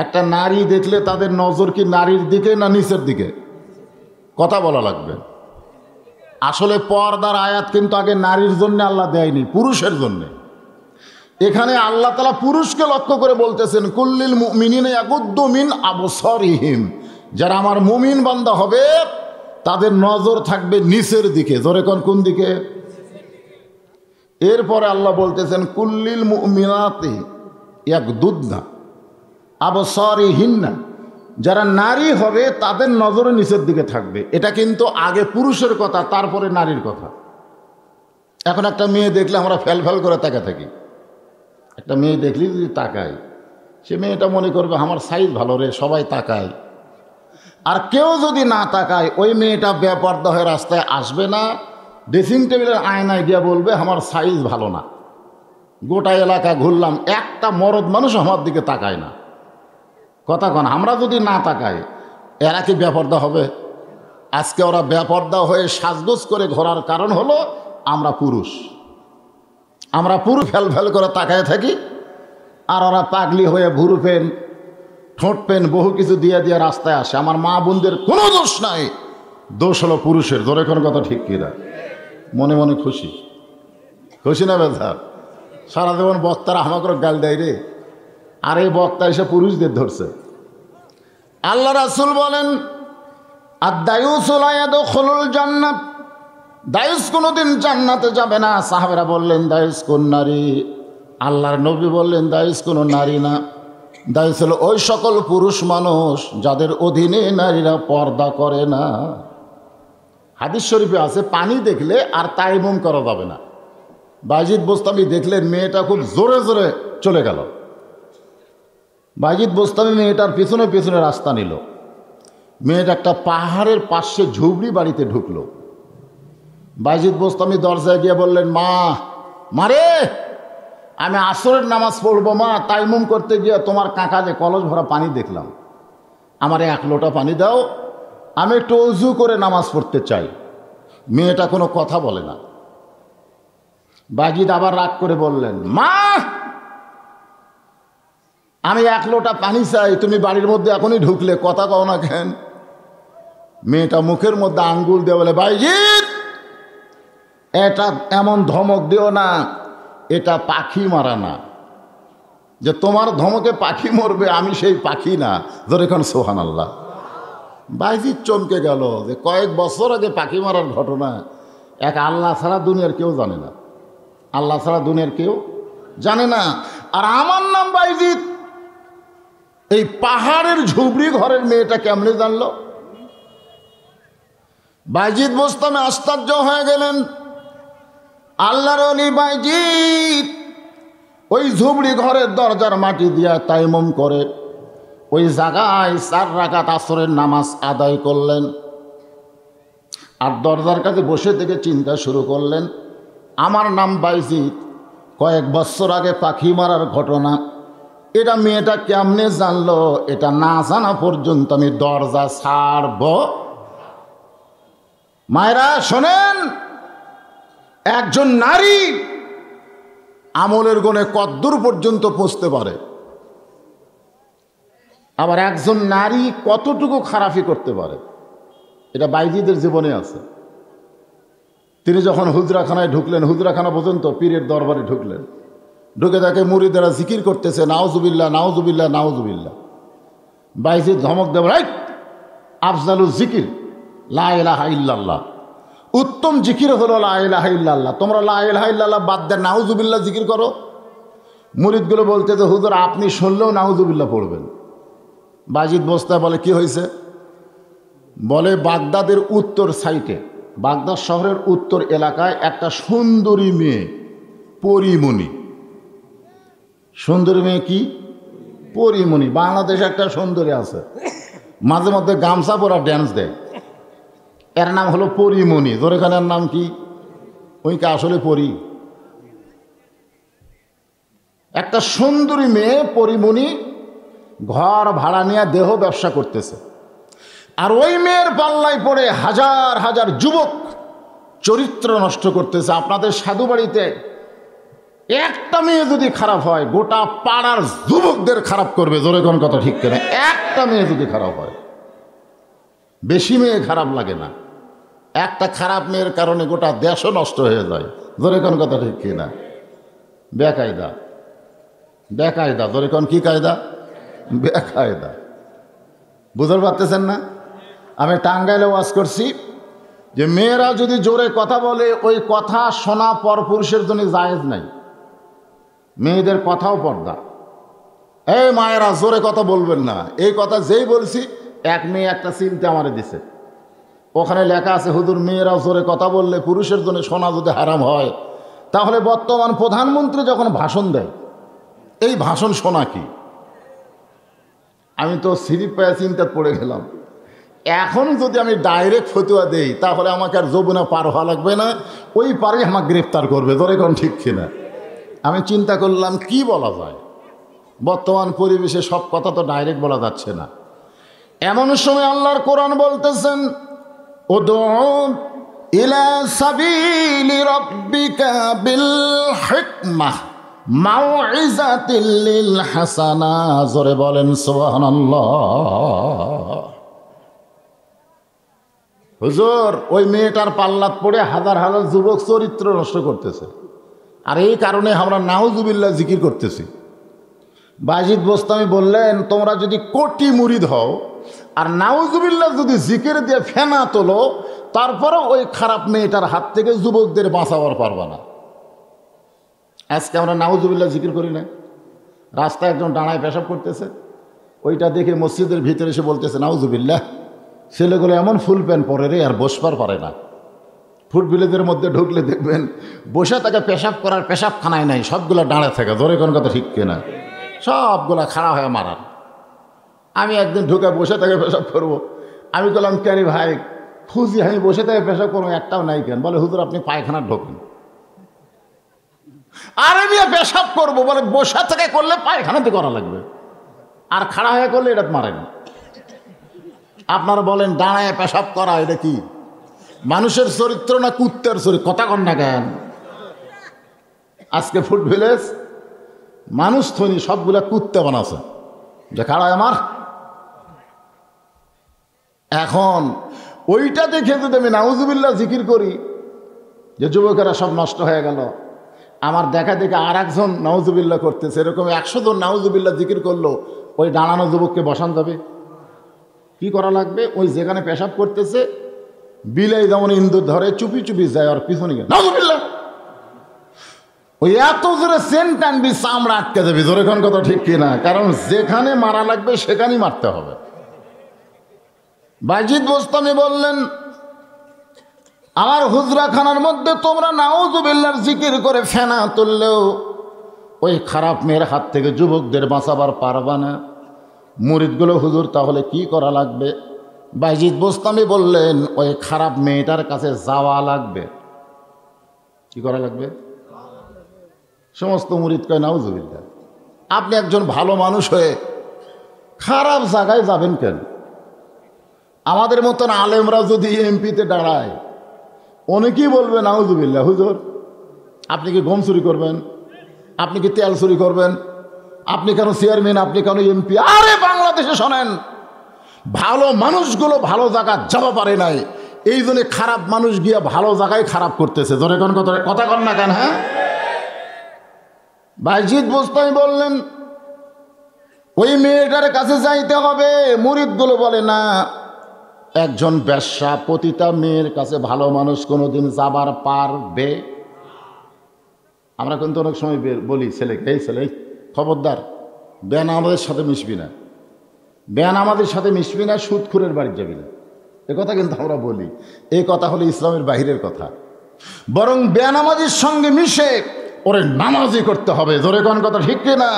একটা নারী দেখলে তাদের নজর কি নারীর দিকে না নিচের দিকে? কথা বলা লাগবে। আসলে পর্দার আয়াত কিন্তু আগে নারীর জন্য আল্লাহ দেয়নি, পুরুষের জন্য। এখানে আল্লাহ তাআলা পুরুষকে লক্ষ্য করে বলতেছেন, কুল্লিল মুমিনিনা ইয়াগুদ্দু মিন আবসারিহিম। যারা আমার মুমিন বান্দা হবে তাদের নজর থাকবে নিচের দিকে। জোরে কোন দিকে? এরপরে আল্লাহ বলতেছেন, কুল্লিল মুমিনাতি ইয়াগদুদনা আবসারিহিন্না। যারা নারী হবে তাদের নজরে নিচের দিকে থাকবে। এটা কিন্তু আগে পুরুষের কথা, তারপরে নারীর কথা। এখন একটা মেয়ে দেখলে আমরা ফেল করে তাকা থাকি। একটা মেয়ে দেখলি যদি তাকাই, সে মেয়েটা মনে করবে আমার সাইজ ভালো রে, সবাই তাকায়। আর কেউ যদি না তাকায়, ওই মেয়েটা বেপর্দা হয়ে রাস্তায় আসবে না, ড্রেসিং টেবিলের আয়নায় গিয়ে বলবে আমার সাইজ ভালো না। গোটা এলাকা ঘুরলাম, একটা মরদ মানুষ আমার দিকে তাকায় না। কথা কন, আমরা যদি না তাকাই এরা কি বেপর্দা হবে? আজকে ওরা বেপর্দা হয়ে সাজগোজ করে ঘোরার কারণ হলো আমরা পুরুষ। আমরা পুরো ফেল করে তাকায় থাকি, আর ওরা পাগলি হয়ে ভুরু পেন, ঠোঁট পেন, বহু কিছু দিয়ে দিয়ে রাস্তায় আসে। আমার মা বোনদের কোনো দোষ নাই, দোষ হলো পুরুষের। জোরে কোনো কথা ঠিক কিনা? মনে মনে খুশি না বেজার? সারা জীবন বক্তারা আমাকে গাল দেয় রে, আর এই বক্তা এসে পুরুষদের ধরছে। আল্লাহ রাসূল বলেন, আদ-দায়ুসু লা ইয়াদখুলুল জান্নাত। দায়ুস কোনোদিন জান্নাতে যাবে না। সাহাবারা বললেন, দায়ুস কোন নারী? আল্লাহর নবী বললেন, দায়ুস কোনো নারী না, দায়ুস হলো ওই সকল পুরুষ মানুষ যাদের অধীনে নারীরা পর্দা করে না। হাদিস শরীফে আছে, পানি দেখলে আর তায়াম্মুম করা যাবে না। বাজিদ বোস্তামি দেখলেন মেয়েটা খুব জোরে জোরে চলে গেল। বাজিদ বোস্তামি মেয়েটার পিছনে পিছনে রাস্তা নিল। মেয়েটা একটা পাহাড়ের পাশে ঝুবড়ি বাড়িতে ঢুকলো। বাজিদ বোস্তামি দরজায় গিয়ে বললেন, মারে আমি আসরের নামাজ পড়বো মা, তায়াম্মুম করতে গিয়ে তোমার কাকা যে কলস ভরা পানি দেখলাম, আমারে 1 লোটা পানি দাও, আমি একটু ওযু করে নামাজ পড়তে চাই। মেয়েটা কোনো কথা বলে না। বাজিদ আবার রাগ করে বললেন, মা আমি 1 লোটা পানি চাই, তুমি বাড়ির মধ্যে এখনই ঢুকলে, কথা কও না কেন? মেয়েটা মুখের মধ্যে আঙ্গুল দিয়ে বলে, বাজিদ এটা এমন ধমক দিও না, এটা পাখি মারা না যে তোমার ধমকে পাখি মরবে, আমি সেই পাখি না। ধরে এখন সুবহানাল্লাহ। বাইজিদ চমকে গেল যে কয়েক বছর আগে পাখি মারার ঘটনা এক আল্লাহ ছাড়া দুনিয়ার কেউ জানে না। আল্লাহ ছাড়া দুনিয়ার কেউ জানে না। আর আমার নাম বাইজিদ। এই পাহাড়ের ঝুবড়ি ঘরের মেয়েটা কেমনে জানলো? বাইজিদ বোস্তামে আশ্চর্য হয়ে গেলেন। আল্লাহর ওলি বাইজিদ ওই ঝুবড়ি ঘরের দরজার মাটি দিয়া তায়াম্মুম করে ওই জায়গায় 4 রাকাত আসরের নামাজ আদায় করলেন। আর দরজার কাছে বসে থেকে চিন্তা শুরু করলেন, আমার নাম বাইজিদ, কয়েক বছর আগে পাখি মারার ঘটনা, এটা মেয়েটা কেমনে জানলো? এটা না জানা পর্যন্ত আমি দরজা ছাড়ব। মায়েরা শোনেন, একজন নারী আমলের গুণে কদ্দূর পর্যন্ত পৌঁছতে পারে, আবার একজন নারী কতটুকু খারাপি করতে পারে, এটা বাইজিদের জীবনে আছে। তিনি যখন হুজরাখানায় ঢুকলেন, হুজরাখানা পর্যন্ত পীরের দরবারে ঢুকলেন, ঢুকে তাকে মুরিদেরা জিকির করতেছে, নাউজুবিল্লাহ নাউজুবিল্লাহ নাউজুবিল্লাহ। বাইজিদ ধমক দেব, আফজালুল জিকির লা ইলাহা ইল্লাল্লাহ, উত্তম জিকির হলো লা ইলাহা ইল্লাল্লাহ। তোমরা লা ইলাহা ইল্লাল্লাহ বাদ দিয়ে নাউজুবিল্লাহ জিকির করো। মুরিদগুলো বলতে যে হুজুর আপনি শুনলেও নাউজুবিল্লাহ পড়বেন। বাজিদ বোস্তা বলে কি হয়েছে? বলে বাগদাদের উত্তর সাইটে, বাগদাদ শহরের উত্তর এলাকায় একটা সুন্দরী মেয়ে, পরিমণি। সুন্দরী মেয়ে কি? পরিমণি। বাংলাদেশে একটা সুন্দরী আছে, মাঝে মধ্যে গামছা পরা ড্যান্স দেয়, এর নাম হলো পরিমণি। জোরেখানের নাম কি? ওইকে আসলে পরি। একটা সুন্দরী মেয়ে পরিমণি ঘর ভাড়া নিয়ে দেহ ব্যবসা করতেছে, আর ওই মেয়ের পাল্লায় পড়ে হাজার হাজার যুবক চরিত্র নষ্ট করতেছে। আপনাদের সাধু বাড়িতে একটা মেয়ে যদি খারাপ হয়, গোটা পাড়ার যুবকদের খারাপ করবে। জোরে কোন কথা ঠিক কিনা? একটা মেয়ে যদি খারাপ হয়, বেশি মেয়ে খারাপ লাগে না, একটা খারাপ মেয়ের কারণে গোটা দেশও নষ্ট হয়ে যায়। জোরে কোন কথা ঠিক কিনা? বেকায়দা, বেকায়দা। জোরে কোন কি কায়দা? বেকায়দা। বুঝতে পারতেছেন না? আমি টাঙ্গাইলে ওয়াজ করছি যে মেয়েরা যদি জোরে কথা বলে, ওই কথা শোনা পরপুরুষের জন্য জায়েজ নাই। মেয়েদের কথাও পর্দা। এই মায়েরা জোরে কথা বলবেন না, এই কথা যেই বলছি, এক মেয়ে একটা চিনতে আমারে দিছে, ওখানে লেখা আছে হুজুর মেয়েরা জোরে কথা বললে পুরুষের জন্য শোনা যদি হারাম হয়, তাহলে বর্তমান প্রধানমন্ত্রী যখন ভাষণ দেয়, এই ভাষণ শোনা কি? আমি তো সিরিপ পায়ে চিন্তা পড়ে গেলাম। এখন যদি আমি ডাইরেক্ট ফতুয়া দেই, তাহলে আমাকে আর যৌবনে পার হওয়া লাগবে না, ওই পারেই আমাকে গ্রেফতার করবে। ধরে কোন ঠিক কিনা? আমি চিন্তা করলাম কি বলা যায়। বর্তমান পরিবেশে সব কথা তো ডাইরেক্ট বলা যাচ্ছে না। এমন সময় আল্লাহর কোরআন বলতেছেন, উদউ ইলা সাবিলি রাব্বিকা বিল হিকমাহ মাউইজাতিল লিল হাসানা। জোরে বলেন সুবহানাল্লাহ। হুজুর ওই মেয়েটার পাল্লাত পড়ে হাজার হাজার যুবক চরিত্র নষ্ট করতেছে, আর এই কারণে আমরা নাউজুবিল্লাহ জিকির করতেছি। বাজিদ বোস্তামি বললেন, তোমরা যদি কোটি মুরিদ হও আর নাউজুবিল্লাহ যদি জিকির দিয়ে ফেনা তোলো, তারপরে ওই খারাপ মেয়েটার হাত থেকে যুবকদের বাঁচাবার পারবা না। আজকে আমরা নাউজুবিল্লাহ জিকির করি না। রাস্তায় একজন ডানায় পেশাব করতেছে, ওইটা দেখে মসজিদের ভিতরে এসে বলতেছে নাউজুবিল্লাহ। ছেলেগুলো এমন ফুল প্যান্ট পরে রে, আর বসবার পারে না। ফুটবিলেদের মধ্যে ঢুকলে দেখবেন বসে তাকে পেশাব করার পেশাবখানায় নাই, সবগুলো দাঁড়ে থাকে। ধরে কোন কথা ঠিক কিনা? সবগুলা খাড়া হয়ে মারার। আমি একদিন ঢুকে বসে তাকে পেশাব করবো, আমি বললাম ক্যারি ভাই খুঁজি, আমি বসে থেকে পেশাব করবো, একটাও নাই কেন? বলে হুজুর আপনি পায়খানা ঢোকেন। আর আমি পেশাব করবো, বলে বসে থেকে করলে পায়খানাতে করা লাগবে, আর খাড়া হয়ে করলে এটা মারেন। আপনারা বলেন দাঁড়ায় পেশাব করা এটা কি মানুষের চরিত্র না কুত্তের চরিত্র? কথা কন না কেন? আজকে ফুড ভিলেজ মানুষ থনি সবগুলা কুত্তে বানাচ্ছে, যে খাড়ায় আমার। এখন ওইটা দেখে যদি আমি নাউজুবিল্লাহ জিকির করি যে যুবকেরা সব নষ্ট হয়ে গেল, আমার দেখা দেখে আর একজন নাউজুবিল্লাহ করতেছে, এরকম 100 জন নাউজুবিল্লাহ জিকির করলো, ওই দাঁড়ানো যুবককে বসান যাবে? কি করা লাগবে? ওই যেখানে পেশাব করতেছে বিলাই যেমন ইন্দুর ধরে চুপি চুপি যায়, আর পিছনে গিয়ে নাউজুবিল্লাহ, ওই এত জোরে সেন্ট টানবি চামড়া আটকে যাবি। জোরে কোন কথা ঠিক কিনা? কারণ যেখানে মারা লাগবে সেখানেই মারতে হবে। বাজিদ বোস্তামি বললেন, আমার হুজরাখানার মধ্যে তোমরা নাউজুবিল্লাহর জিকির করে ফেনা তুললেও ওই খারাপ মেয়ের হাত থেকে যুবকদের বাঁচাবার পারবা না। মুরিদগুলো হুজুর তাহলে কি করা লাগবে? বাজিদ বোস্তামি বললেন, ওই খারাপ মেয়েটার কাছে যাওয়া লাগবে। কি করা লাগবে? সমস্ত মুরিদ কয় নাউজুবিল্লাহ। আপনি একজন ভালো মানুষ হয়ে খারাপ জায়গায় যাবেন কেন? আমাদের মতন আলেমরা যদি এমপিতে দাঁড়ায়, অনেকেই বলবে নাউজুবিল্লাহ। হুজুর আপনি কি গম চুরি করবেন? আপনি কি তেল চুরি করবেন? আপনি কেন চেয়ারম্যান? আপনি কেন এমপি? আরে বাংলাদেশে শোনেন, ভালো মানুষগুলো ভালো জায়গায় যাওয়া পারে নাই, এই জন্য খারাপ মানুষ গিয়া ভালো জায়গায় খারাপ করতেছে। ধরে কোন কথা কন না কেন? হ্যাঁ, বাজিদ বোস্তামি বললেন, ওই মেয়েটার কাছে যাইতে হবে। মুরিদগুলো বলে না, একজন বেশ্যা পতিতা মেয়ের কাছে ভালো মানুষ কোনোদিন যাবার পারবে? আমরা কিন্তু অনেক সময় বলি ছেলেকে, এই ছেলে খবরদার বেনামাজের সাথে মিশবি না, বেনামাজের সাথে মিশবি না, সুদখোরের বাড়ি যাবি না। এ কথা কিন্তু আমরা বলি, এই কথা হলো ইসলামের বাহিরের কথা। বরং বেনামাজির সঙ্গে মিশে ওরে নামাজি করতে হবে। জোরে কোন কথা ঠিক না?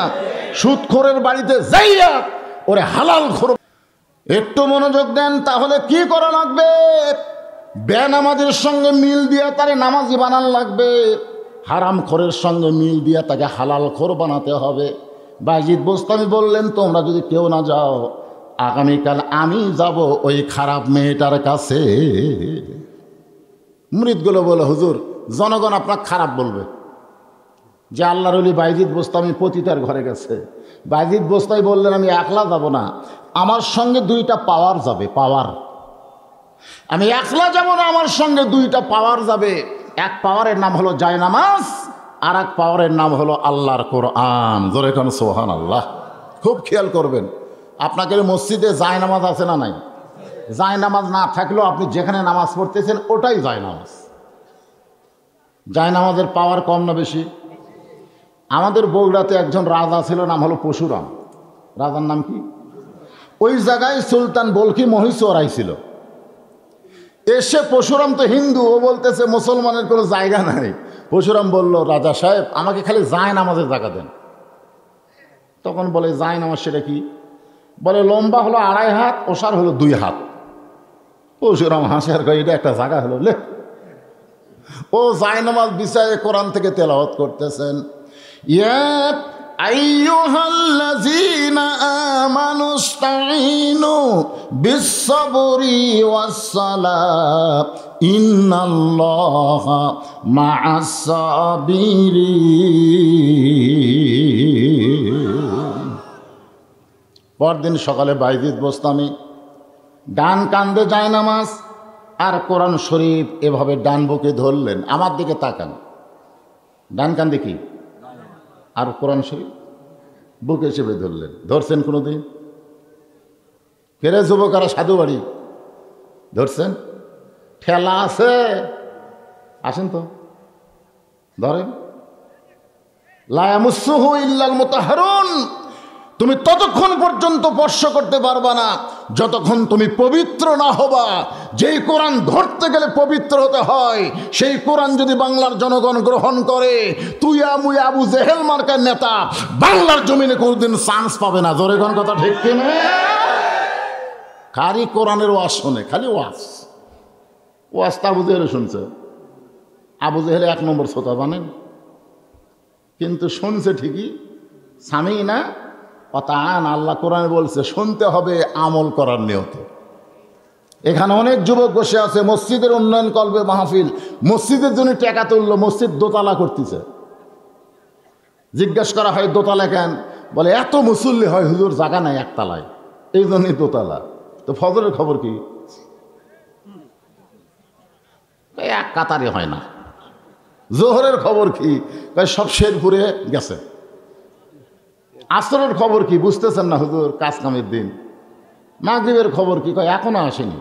সুদখোরের বাড়িতে যাইয়া ওরে হালাল খোর। একটু মনোযোগ দেন, তাহলে কি করা লাগবে? বেনামাজির সঙ্গে মিল দিয়া তারে নামাজি বানান লাগবে, হারাম খোরের সঙ্গে মিল দিয়া তাকে হালাল খোর বানাতে হবে। বাইজিদ বোস্তামি বললেন, তোমরা যদি কেউ না যাও, আগামীকাল আমি যাব ওই খারাপ মেয়েটার কাছে। মুরিদগুলো বলে, হুজুর জনগণ আপনার খারাপ বলবে যে আল্লাহর ওলি বাইজিদ বোস্তামি পতিতার ঘরে গেছে। বাইজিদ বোস্তামি বললেন, আমি একলা যাব না, আমার সঙ্গে দুইটা পাওয়ার যাবে। পাওয়ার, আমি একলা যাব না, আমার সঙ্গে দুইটা পাওয়ার যাবে। এক পাওয়ারের নাম হলো জায়নামাজ, আর এক পাওয়ারের নাম হলো আল্লাহর কোরআন। জোরে কোন সুবহানাল্লাহ। খুব খেয়াল করবেন, আপনাকে মসজিদে জায়নামাজ আছে না নাই? জায়নামাজ না থাকলেও আপনি যেখানে নামাজ পড়তেছেন ওটাই জায়নামাজ। জায়নামাজের পাওয়ার কম না বেশি? আমাদের বগুড়াতে একজন রাজা ছিল, নাম হলো পরশুরাম। রাজার নাম কি? ওই জায়গায় সুলতান বলকি মহিষর আইছিল। এসে পরশুরাম তো হিন্দু, ও বলতেছে মুসলমানের কোনো জায়গা নাই। পরশুরাম বলল, রাজা সাহেব আমাকে খালি জায়নামাজের জায়গা দেন। তখন বলে, জায়নামাজ সেটা কি? বলে, লম্বা হলো 2.5 হাত, ওসার হলো 2 হাত। পরশুরাম হাসে আর কয়, এটা একটা জায়গা হলো লে। ও জায়নামাজ বিছায়ে কোরআন থেকে তেলাওয়াত করতেছেন, ইয়া আইয়ুহাল্লাযীনা আমানুস্তাঈনু বিস-সাবরি ওয়াস-সালাহ ইন্নাল্লাহা মা'আস-সাবিরিন। পরদিন সকালে বাইজিদ বোস্তামি ডান কান্দে জায়নামাজ আর কোরআন শরীফ এভাবে ডান বুকে ধরলেন। আমার দিকে তাকান, ডান কান্দে কি আর কোরআন শরীফ বুকে হিসেবে ধরলেন। ধরছেন কোনোদিন? ফেরে যুবকারা সাধু বাড়ি ধরছেন? ঠেলা আছে, আসেন তো ধরেন। লা ইয়ামাসসুহু ইল্লাল মুতাহহারুন। তুমি ততক্ষণ পর্যন্ত স্পর্শ করতে পারবা না যতক্ষণ তুমি পবিত্র না হবা। যেই কোরআন ধরতে গেলে পবিত্র হতে হয়, সেই কোরআন যদি বাংলার জনগণ গ্রহণ করে, তুই মুই আবু জেহেল মার্কার নেতা বাংলার জমিনে কোনোদিন চান্স পাবে না। জোরে কোন কথা ঠিক কিনা? কারি কোরআনের ওয়াজ শোনে, খালি ওয়াজ। ওয়াজটা আবু জেহেল শুনছে। আবু জেহেল 1 নম্বর শ্রোতা জানেন, কিন্তু শুনছে ঠিকই। স্বামী না অতান, আল্লাহ কোরআনে বলছে শুনতে হবে আমল করার নিয়তে। এখানে অনেক যুবক বসে আছে, মসজিদের উন্নয়ন করবে মাহফিল, মসজিদের জন্য টাকা তুললো, মসজিদ দোতলা করতেছে। জিজ্ঞেস করা হয় দোতলা কেন? বলে এত মুসল্লি হয় হুজুর, জায়গা নাই একতলায়, এই জন্যই দোতলা। তো ফজরের খবর কি? এক কাতারে হয় না। জোহরের খবর কি? সব শেরপুরে গেছে। আসরের খবর কি? বুঝতেছেন না হুজুর, কাজ কামের দিন। মাগরিবের খবর কি? কয় এখনো আসেনি।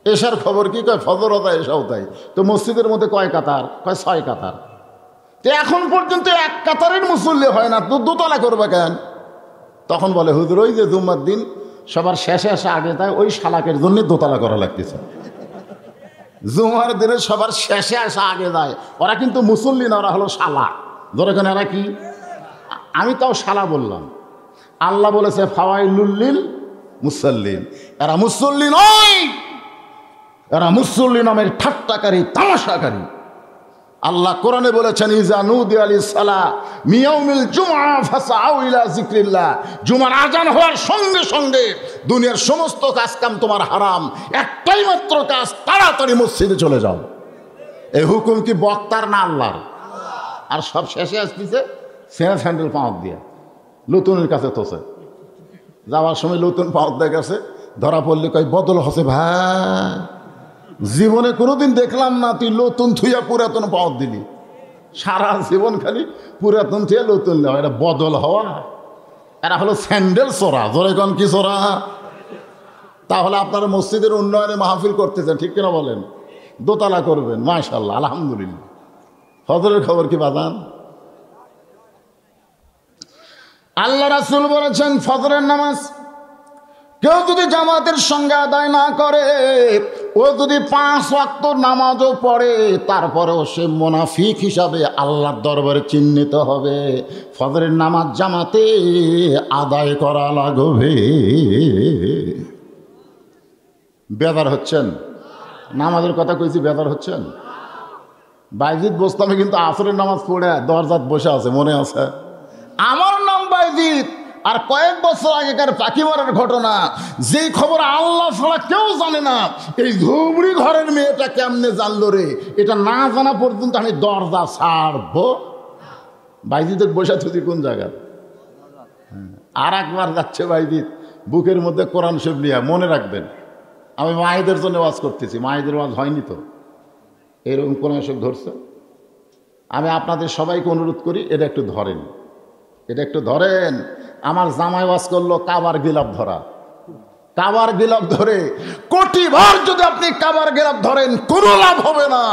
এশার খবর কি? কয় ফজরও তাই এশাও তাই। তো মসজিদের মধ্যে কয় কাতার? কয় 6 কাতার। তো এখন পর্যন্ত এক কাতারের মুসল্লি হয় না, তো দোতলা করবে কেন? তখন বলে হুজুর ওই যে জুম্মার দিন সবার শেষে আসে আগে তাই ওই শালাকের জন্য দোতলা করা লাগতেছে। জুমার দিনে সবার শেষে আসা আগে যায়, ওরা কিন্তু মুসল্লি না, ওরা হলো শালা। ধরে কেন এরা কি? আমি তাও শালা বললাম। আল্লাহ বলেছে ফাওয়াইলুল লিল মুসাল্লিন, এরা মুসল্লি নয়, এরা মুসল্লি নামের ঠাট্টাকারী, তামাশাকারী। আল্লাহ কোরআনে বলেছেন ইজা নুদিয়া লিস-সালাহ মিন ইয়াউমিল জুমআ ফাসআউ ইলা যিকরিল্লাহ। জুমার আজান হওয়ার সঙ্গে সঙ্গে দুনিয়ার সমস্ত কাজকাম তোমার হারাম, একটাই মাত্র কাজ, তাড়াতাড়ি মসজিদে চলে যাও। এই হুকুম কি বক্তার না আল্লাহর? আর সব শেষে আসতেছে সেনা স্যান্ডেল পাওয়ার দিয়ে লুতুনের কাছে তোছে। যাওয়ার সময় লুতুন পাওয়ার দিয়ে গেছে, ধরা পড়লে কয় বদল হসে ভাই, জীবনে কোনোদিন দেখলাম না তুই নতুন থুইয়া পুরাতন পাওয়ার দিলি। সারা জীবন খালি পুরাতন থুইয়া নতুন নেওয়া, এটা বদল হওয়া? এরা হলো স্যান্ডেল চোরা। জোরে কন কি চোরা? তাহলে আপনারা মসজিদের উন্নয়নে মাহফিল করতেছেন, ঠিক কিনা বলেন? দোতলা করবেন, মাশাআল্লাহ, আলহামদুলিল্লাহ। ফজরের খবর কি বাজান? আল্লাহ রাসূল বলেছেন ফজরের নামাজ কেউ যদি জামাতের সঙ্গে আদায় না করে, ও যদি 5 ওয়াক্ত নামাজও পড়ে, তারপরেও সে মুনাফিক হিসাবে আল্লাহর দরবারে চিহ্নিত হবে। ফজরের নামাজ জামাতে আদায় করা লাগবে। বেদার হচ্ছেন? নামাজের কথা কইছি, বেদার হচ্ছেন? বাইজিদ বোস্তামি কিন্তু আসরের নামাজ পড়ে দরজাত বসে আছে, মনে আছে? আমার নাম বাইজিদ, আর কয়েক বছর আগেকার পাখি মারার ঘটনা, যেই খবর আল্লাহ ছাড়া কেউ জানে না, এই ধুবড়ি ঘরের মেয়েটা কেমনে জানলো রে, এটা না জানা পর্যন্ত আমি দরজা ছাড়বো। বাইজিদের বসে তুই কোন জায়গা? আর একবার যাচ্ছে বাইজিদ বুকের মধ্যে কোরআন শরীফ নিয়ে। মনে রাখবেন, আমি মায়েদের জন্য ওয়াজ করতেছি, মায়েদের ওয়াজ হয়নি তো, এরকম কোরআন শরীফ ধরছে। আমি আপনাদের সবাইকে অনুরোধ করি, এটা একটু ধরেন, এটা একটু ধরেন। আমার জামাই ওয়াজ করলো কাবার গিলাপ ধরা। কাবার গিলাপ ধরে কোটিবার যদি আপনি কাবার গিলাপ ধরেন কোনো লাভ হবে না।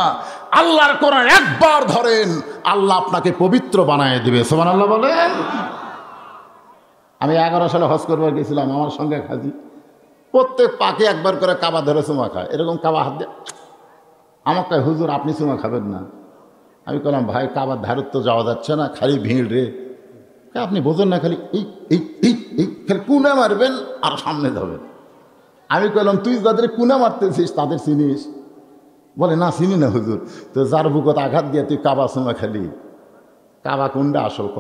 আল্লাহর কোরআন একবার ধরেন, আল্লাহ আপনাকে পবিত্র বানায় দিবে। সুবহানাল্লাহ বলেন। আমি 11 সালে হজ করবার গেছিলাম, আমার সঙ্গে হাজি প্রত্যেক পাকে একবার করে কাবা ধরে চুমা খায়, এরকম কাবা হাত দিয়ে আমাকে, হুজুর আপনি চুমা খাবেন না? আমি বললাম ভাই কাবার ধারে তো যাওয়া যাচ্ছে না, খালি ভিড় রে। আপনি বোঝেন না, খালি এই এই এই এই খালি কুনা মারবেন আর সামনে যাবেন। আমি কইলাম তুই যাদের কুনা মারতেছিস তাদের চিনিস? বলে না চিনি না হুজুর। তো যার বুকত আঘাত দিয়ে তুই কাবা চুমা খালি, কাবা কুন্ডা আসল ক?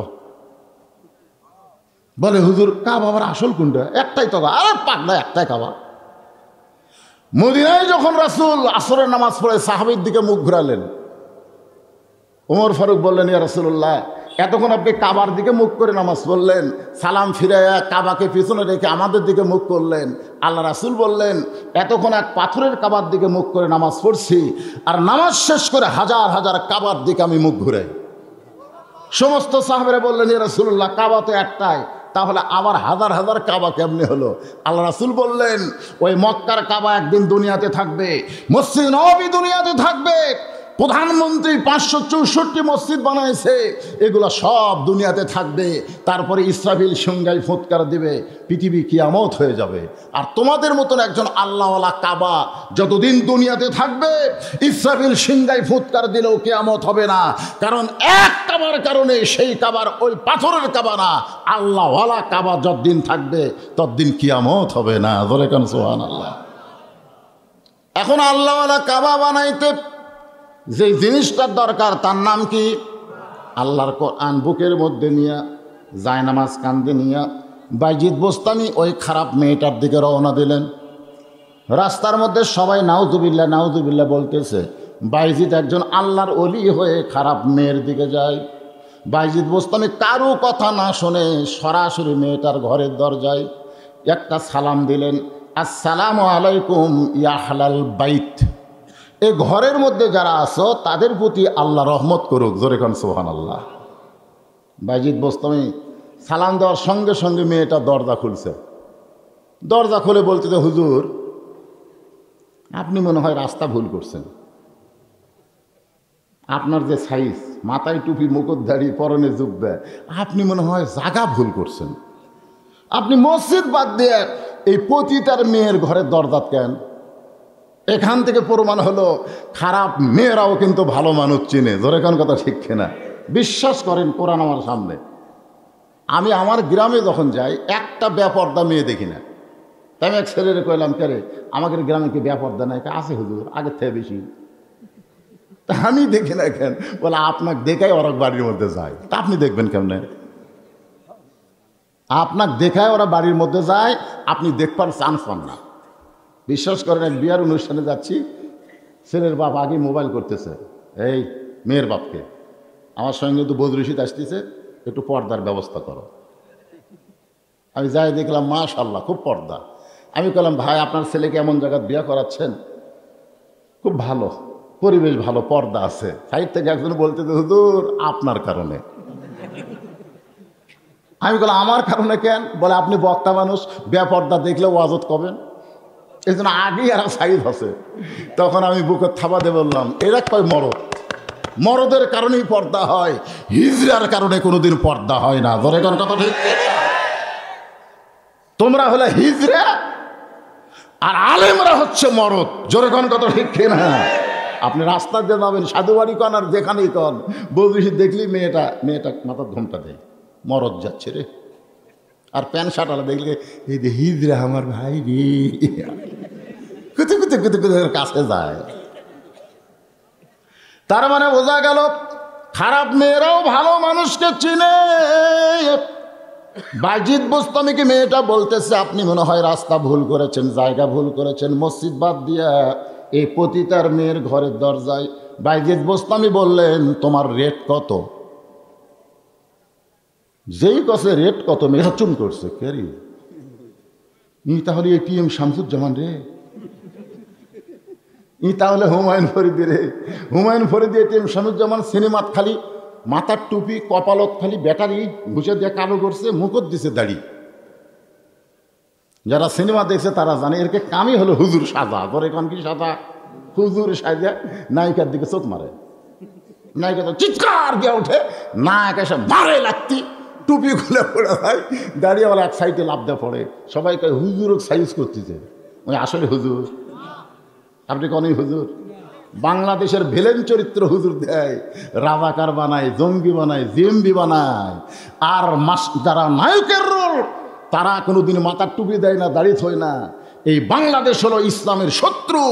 বলে হুজুর কাবা আবার আসল কুন্ডা? একটাই তো। আরে পাগলা, একটাই কাবা। মদিনায় যখন রাসূল আসরের নামাজ পড়ে সাহাবীর দিকে মুখ ঘুরালেন, ওমর ফারুক বললেন ইয়া রাসূলুল্লাহ, এতক্ষণ আপনি কাবার দিকে মুখ করে নামাজ পড়লেন, সালাম ফিরাইয়া কাবাকে পিছনে রেখে আমাদের দিকে মুখ করলেন। আল্লাহ রাসূল বললেন এতক্ষণ এক পাথরের কাবার দিকে মুখ করে নামাজ পড়ছি, আর নামাজ শেষ করে হাজার হাজার কাবার দিকে আমি মুখ ঘুরাই। সমস্ত সাহাবারা বললেন ইয়া রাসূলুল্লাহ, কাবা তো একটাই, তাহলে আবার হাজার হাজার কাবা কেমনে হলো? আল্লাহ রাসূল বললেন ওই মক্কার কাবা একদিন দুনিয়াতে থাকবে, মসজিদ নববী দুনিয়াতে থাকবে, প্রধানমন্ত্রী 564 মসজিদ বানাইছে, এগুলো সব দুনিয়াতে থাকবে। তারপরে ইসরাফিল সিংহায় ফুৎকার দিবে, পৃথিবী কিয়ামত হয়ে যাবে। আর তোমাদের মতন একজন আল্লাহওয়ালা কাবা যতদিন দুনিয়াতে থাকবে, ইসরাফিল সিংহায় ফুৎকার দিলেও কিয়ামত হবে না। কারণ এক কাবার কারণে সেই কাবার ওই পাথরের কাবা না, আল্লাহওয়ালা কাবা যতদিন থাকবে ততদিন কিয়ামত হবে না। বলে কেন সুবহানাল্লাহ। এখন আল্লাহওয়ালা কাবা বানাইতে যে জিনিসটার দরকার তার নাম কি? আল্লাহর কোরআন বুকের মধ্যে নিয়ে, জায়নামাজ কান্দে নিয়ে বাইজিদ বোস্তামি ওই খারাপ মেয়েটার দিকে রওনা দিলেন। রাস্তার মধ্যে সবাই নাউজুবিল্লাহ নাউজুবিল্লাহ বলতেছে। বাইজিদ একজন আল্লাহর ওলি হয়ে খারাপ মেয়ের দিকে যায়। বাইজিদ বোস্তামি কারো কথা না শুনে সরাসরি মেয়েটার ঘরের দরজায় একটা সালাম দিলেন, আসসালামু আলাইকুম ইয়া আহলাল বাইত। এই ঘরের মধ্যে যারা আছো তাদের প্রতি আল্লাহ রহমত করুক। জোরে খান সুবহানাল্লাহ। বাইজিদ বোস্তামি সালাম দেওয়ার সঙ্গে সঙ্গে মেয়েটা দরজা খুলছে। দরজা খুলে বলতে যে হুজুর আপনি মনে হয় রাস্তা ভুল করছেন, আপনার যে সাইজ, মাথায় টুপি, মুকুট দাড়ি, পরনে জুব্বা, আপনি মনে হয় জায়গা ভুল করছেন। আপনি মসজিদ বাদ দিয়ে এই পতিতার মেয়ের ঘরের দরজা কেন? এখান থেকে প্রমাণ হলো খারাপ মেয়েরাও কিন্তু ভালো মানুষ চিনে। ধরে কোন কথা ঠিক কিনা? বিশ্বাস করেন কোরআন আমার সামনে। আমি আমার গ্রামে যখন যাই একটা বেপর্দা মেয়ে দেখি না। তাই আমি এক ছেলেরে কইলাম, কে রে আমাদের গ্রামে কি বেপর্দা নাই? আছে হুজুর, আগের থেকে বেশি। তা আমি দেখি না কেন? বলে আপনাকে দেখাই ওরা বাড়ির মধ্যে যায়। তা আপনি দেখবেন কেমনে? আপনাকে দেখায় ওরা বাড়ির মধ্যে যায়, আপনি দেখবার চান্স পান না। বিশ্বাস করেন, এক বিয়ার অনুষ্ঠানে যাচ্ছি, ছেলের বাপ আগে মোবাইল করতেছে এই মেয়ের বাপকে, আমার সঙ্গে কিন্তু বদরুশিদ আসতেছে, একটু পর্দার ব্যবস্থা করো। আমি যাই দেখলাম মাশাআল্লাহ খুব পর্দা। আমি বললাম ভাই আপনার ছেলেকে এমন জায়গায় বিয়ে করাচ্ছেন, খুব ভালো পরিবেশ, ভালো পর্দা আছে। সাইড থেকে একজন বলতে হুজুর আপনার কারণে। আমি বললাম আমার কারণে কেন? বলে আপনি বক্তা মানুষ, বেপর্দা দেখলে ওয়াজত করবেন, এই জন্য আগেই আর সাইজ আছে। তখন আমি বুকের থাবা দিয়ে বললাম এরা কয় মরদ, মরদের কারণেই পর্দা হয়, হিজড়ার কারণে কোনোদিন পর্দা হয় না। ধরে কোন কথা ঠিক? তোমরা হলে হিজড়া আর আলেমরা হচ্ছে মরদ। জোরে কোন কত ঠিক কিনা? আপনি রাস্তা দিয়ে যাবেন, সাধু বাড়ি কন আর যেখানেই কন, বৌদিসি দেখলি মেয়েটা মাথার ঘোমটা দেয়, মরদ যাচ্ছে রে। আর প্যান্ট শার্ট আলা দেখলে এই যে হিজড়া আমার ভাই রে, কুতে কুতে কুতে কুতে কাছে যায়। তার মানে বোঝা গেল খারাপ মেয়েরাও ভালো মানুষকে চিনে। বাইজিদ বোস্তামিকে মেয়েটা বলতেছে, আপনি মনে হয় রাস্তা ভুল করেছেন, জায়গা ভুল করেছেন, মসজিদ বাদ দিয়া এই পতিতার মেয়ের ঘরের দরজায়। বাইজিদ বোস্তামি বললেন, তোমার রেট কত? যেই কছে রেট কত, মেয়েটা চুম করছে, কেরি ই তাহলে এটিএম শামসুজ্জামান রে, ই তাহলে হুমায়ুন ফরিদি রে। হুমায়ুন ফরিদি এটিএম শামসুজ্জামান সিনেমাত খালি মাথার টুপি, কপালত খালি ব্যাটারি ঘুষে দিয়ে কালো করছে, মুখত দিছে দাড়ি। যারা সিনেমা দেখছে তারা জানে এরকে কামই হলো হুজুর সাজা। ধরে এখন কি সাজা? হুজুর সাজা নায়িকার দিকে চোখ মারে, নায়িকা তো চিৎকার দিয়ে ওঠে, নায়ক এসে মারে লাগতি, টুপি খুলে পড়ে হয়, দাঁড়িয়েওয়ালা এক সাইডে লাভ দিয়ে পড়ে। সবাই কয় হুজুর সাইজ করতেছে, ওই আসলে হুজুর। আপনি কনই হুজুর? বাংলাদেশের ভিলেন চরিত্র হুজুর দেয়, রাজাকার বানায়, জঙ্গি বানায়, জিএমবি বানায়। আর যারা নায়কের রোল তারা কোনোদিন মাথার টুপি দেয় না, দাড়ি থয় না। এই বাংলাদেশ হলো ইসলামের শত্রু।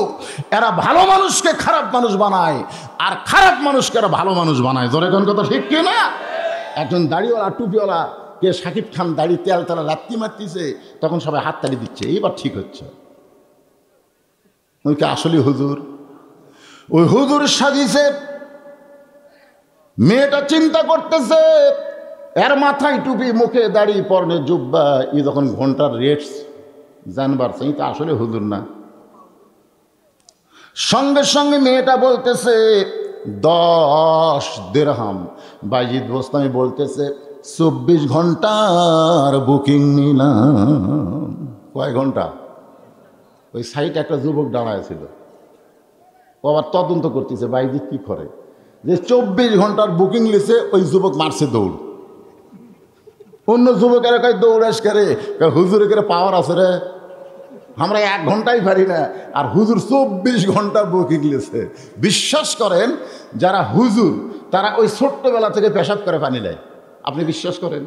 এরা ভালো মানুষকে খারাপ মানুষ বানায়, আর খারাপ মানুষকে এরা ভালো মানুষ বানায়। জোরে কোন কথা ঠিক কি না? একজন দাড়িওয়ালা টুপিওয়ালা কে শাকিব খান দাড়ি তেল তারা রাত্রি মারতেছে, তখন সবাই হাততালি দিচ্ছে, এইবার ঠিক হচ্ছে। ওইকে আসলে হুজুর, ওই হুজুর সাজিছে। মেয়েটা চিন্তা করতেছে, এর মাথায় টুপি, মুখে দাড়ি, পরনে জুব্বা, ই যখন ঘন্টার রেটস জানবার চাই, তা আসলে হুজুর না। সঙ্গে সঙ্গে মেয়েটা বলতেছে 10 দিরহাম। বাইজিদ বোস্তামি বলতেছে 24 ঘন্টার বুকিং নিলাম। কয় ঘন্টা? ওই সাইটে একটা যুবক দাঁড়ায় ছিল, ও আবার তদন্ত করতেছে বাইজিদ কি করে, যে 24 ঘন্টার বুকিং লিছে। ওই যুবক মারছে দৌড়। অন্য যুবকেরা কয় দৌড়াস করে, হুজুরে করে পাওয়ার আছে রে, আমরা 1 ঘন্টাই পারি না, আর হুজুর 24 ঘন্টা বুকিং লিছে। বিশ্বাস করেন, যারা হুজুর তারা ওই ছোট্টবেলা থেকে পেশাব করে পানি নেয়। আপনি বিশ্বাস করেন?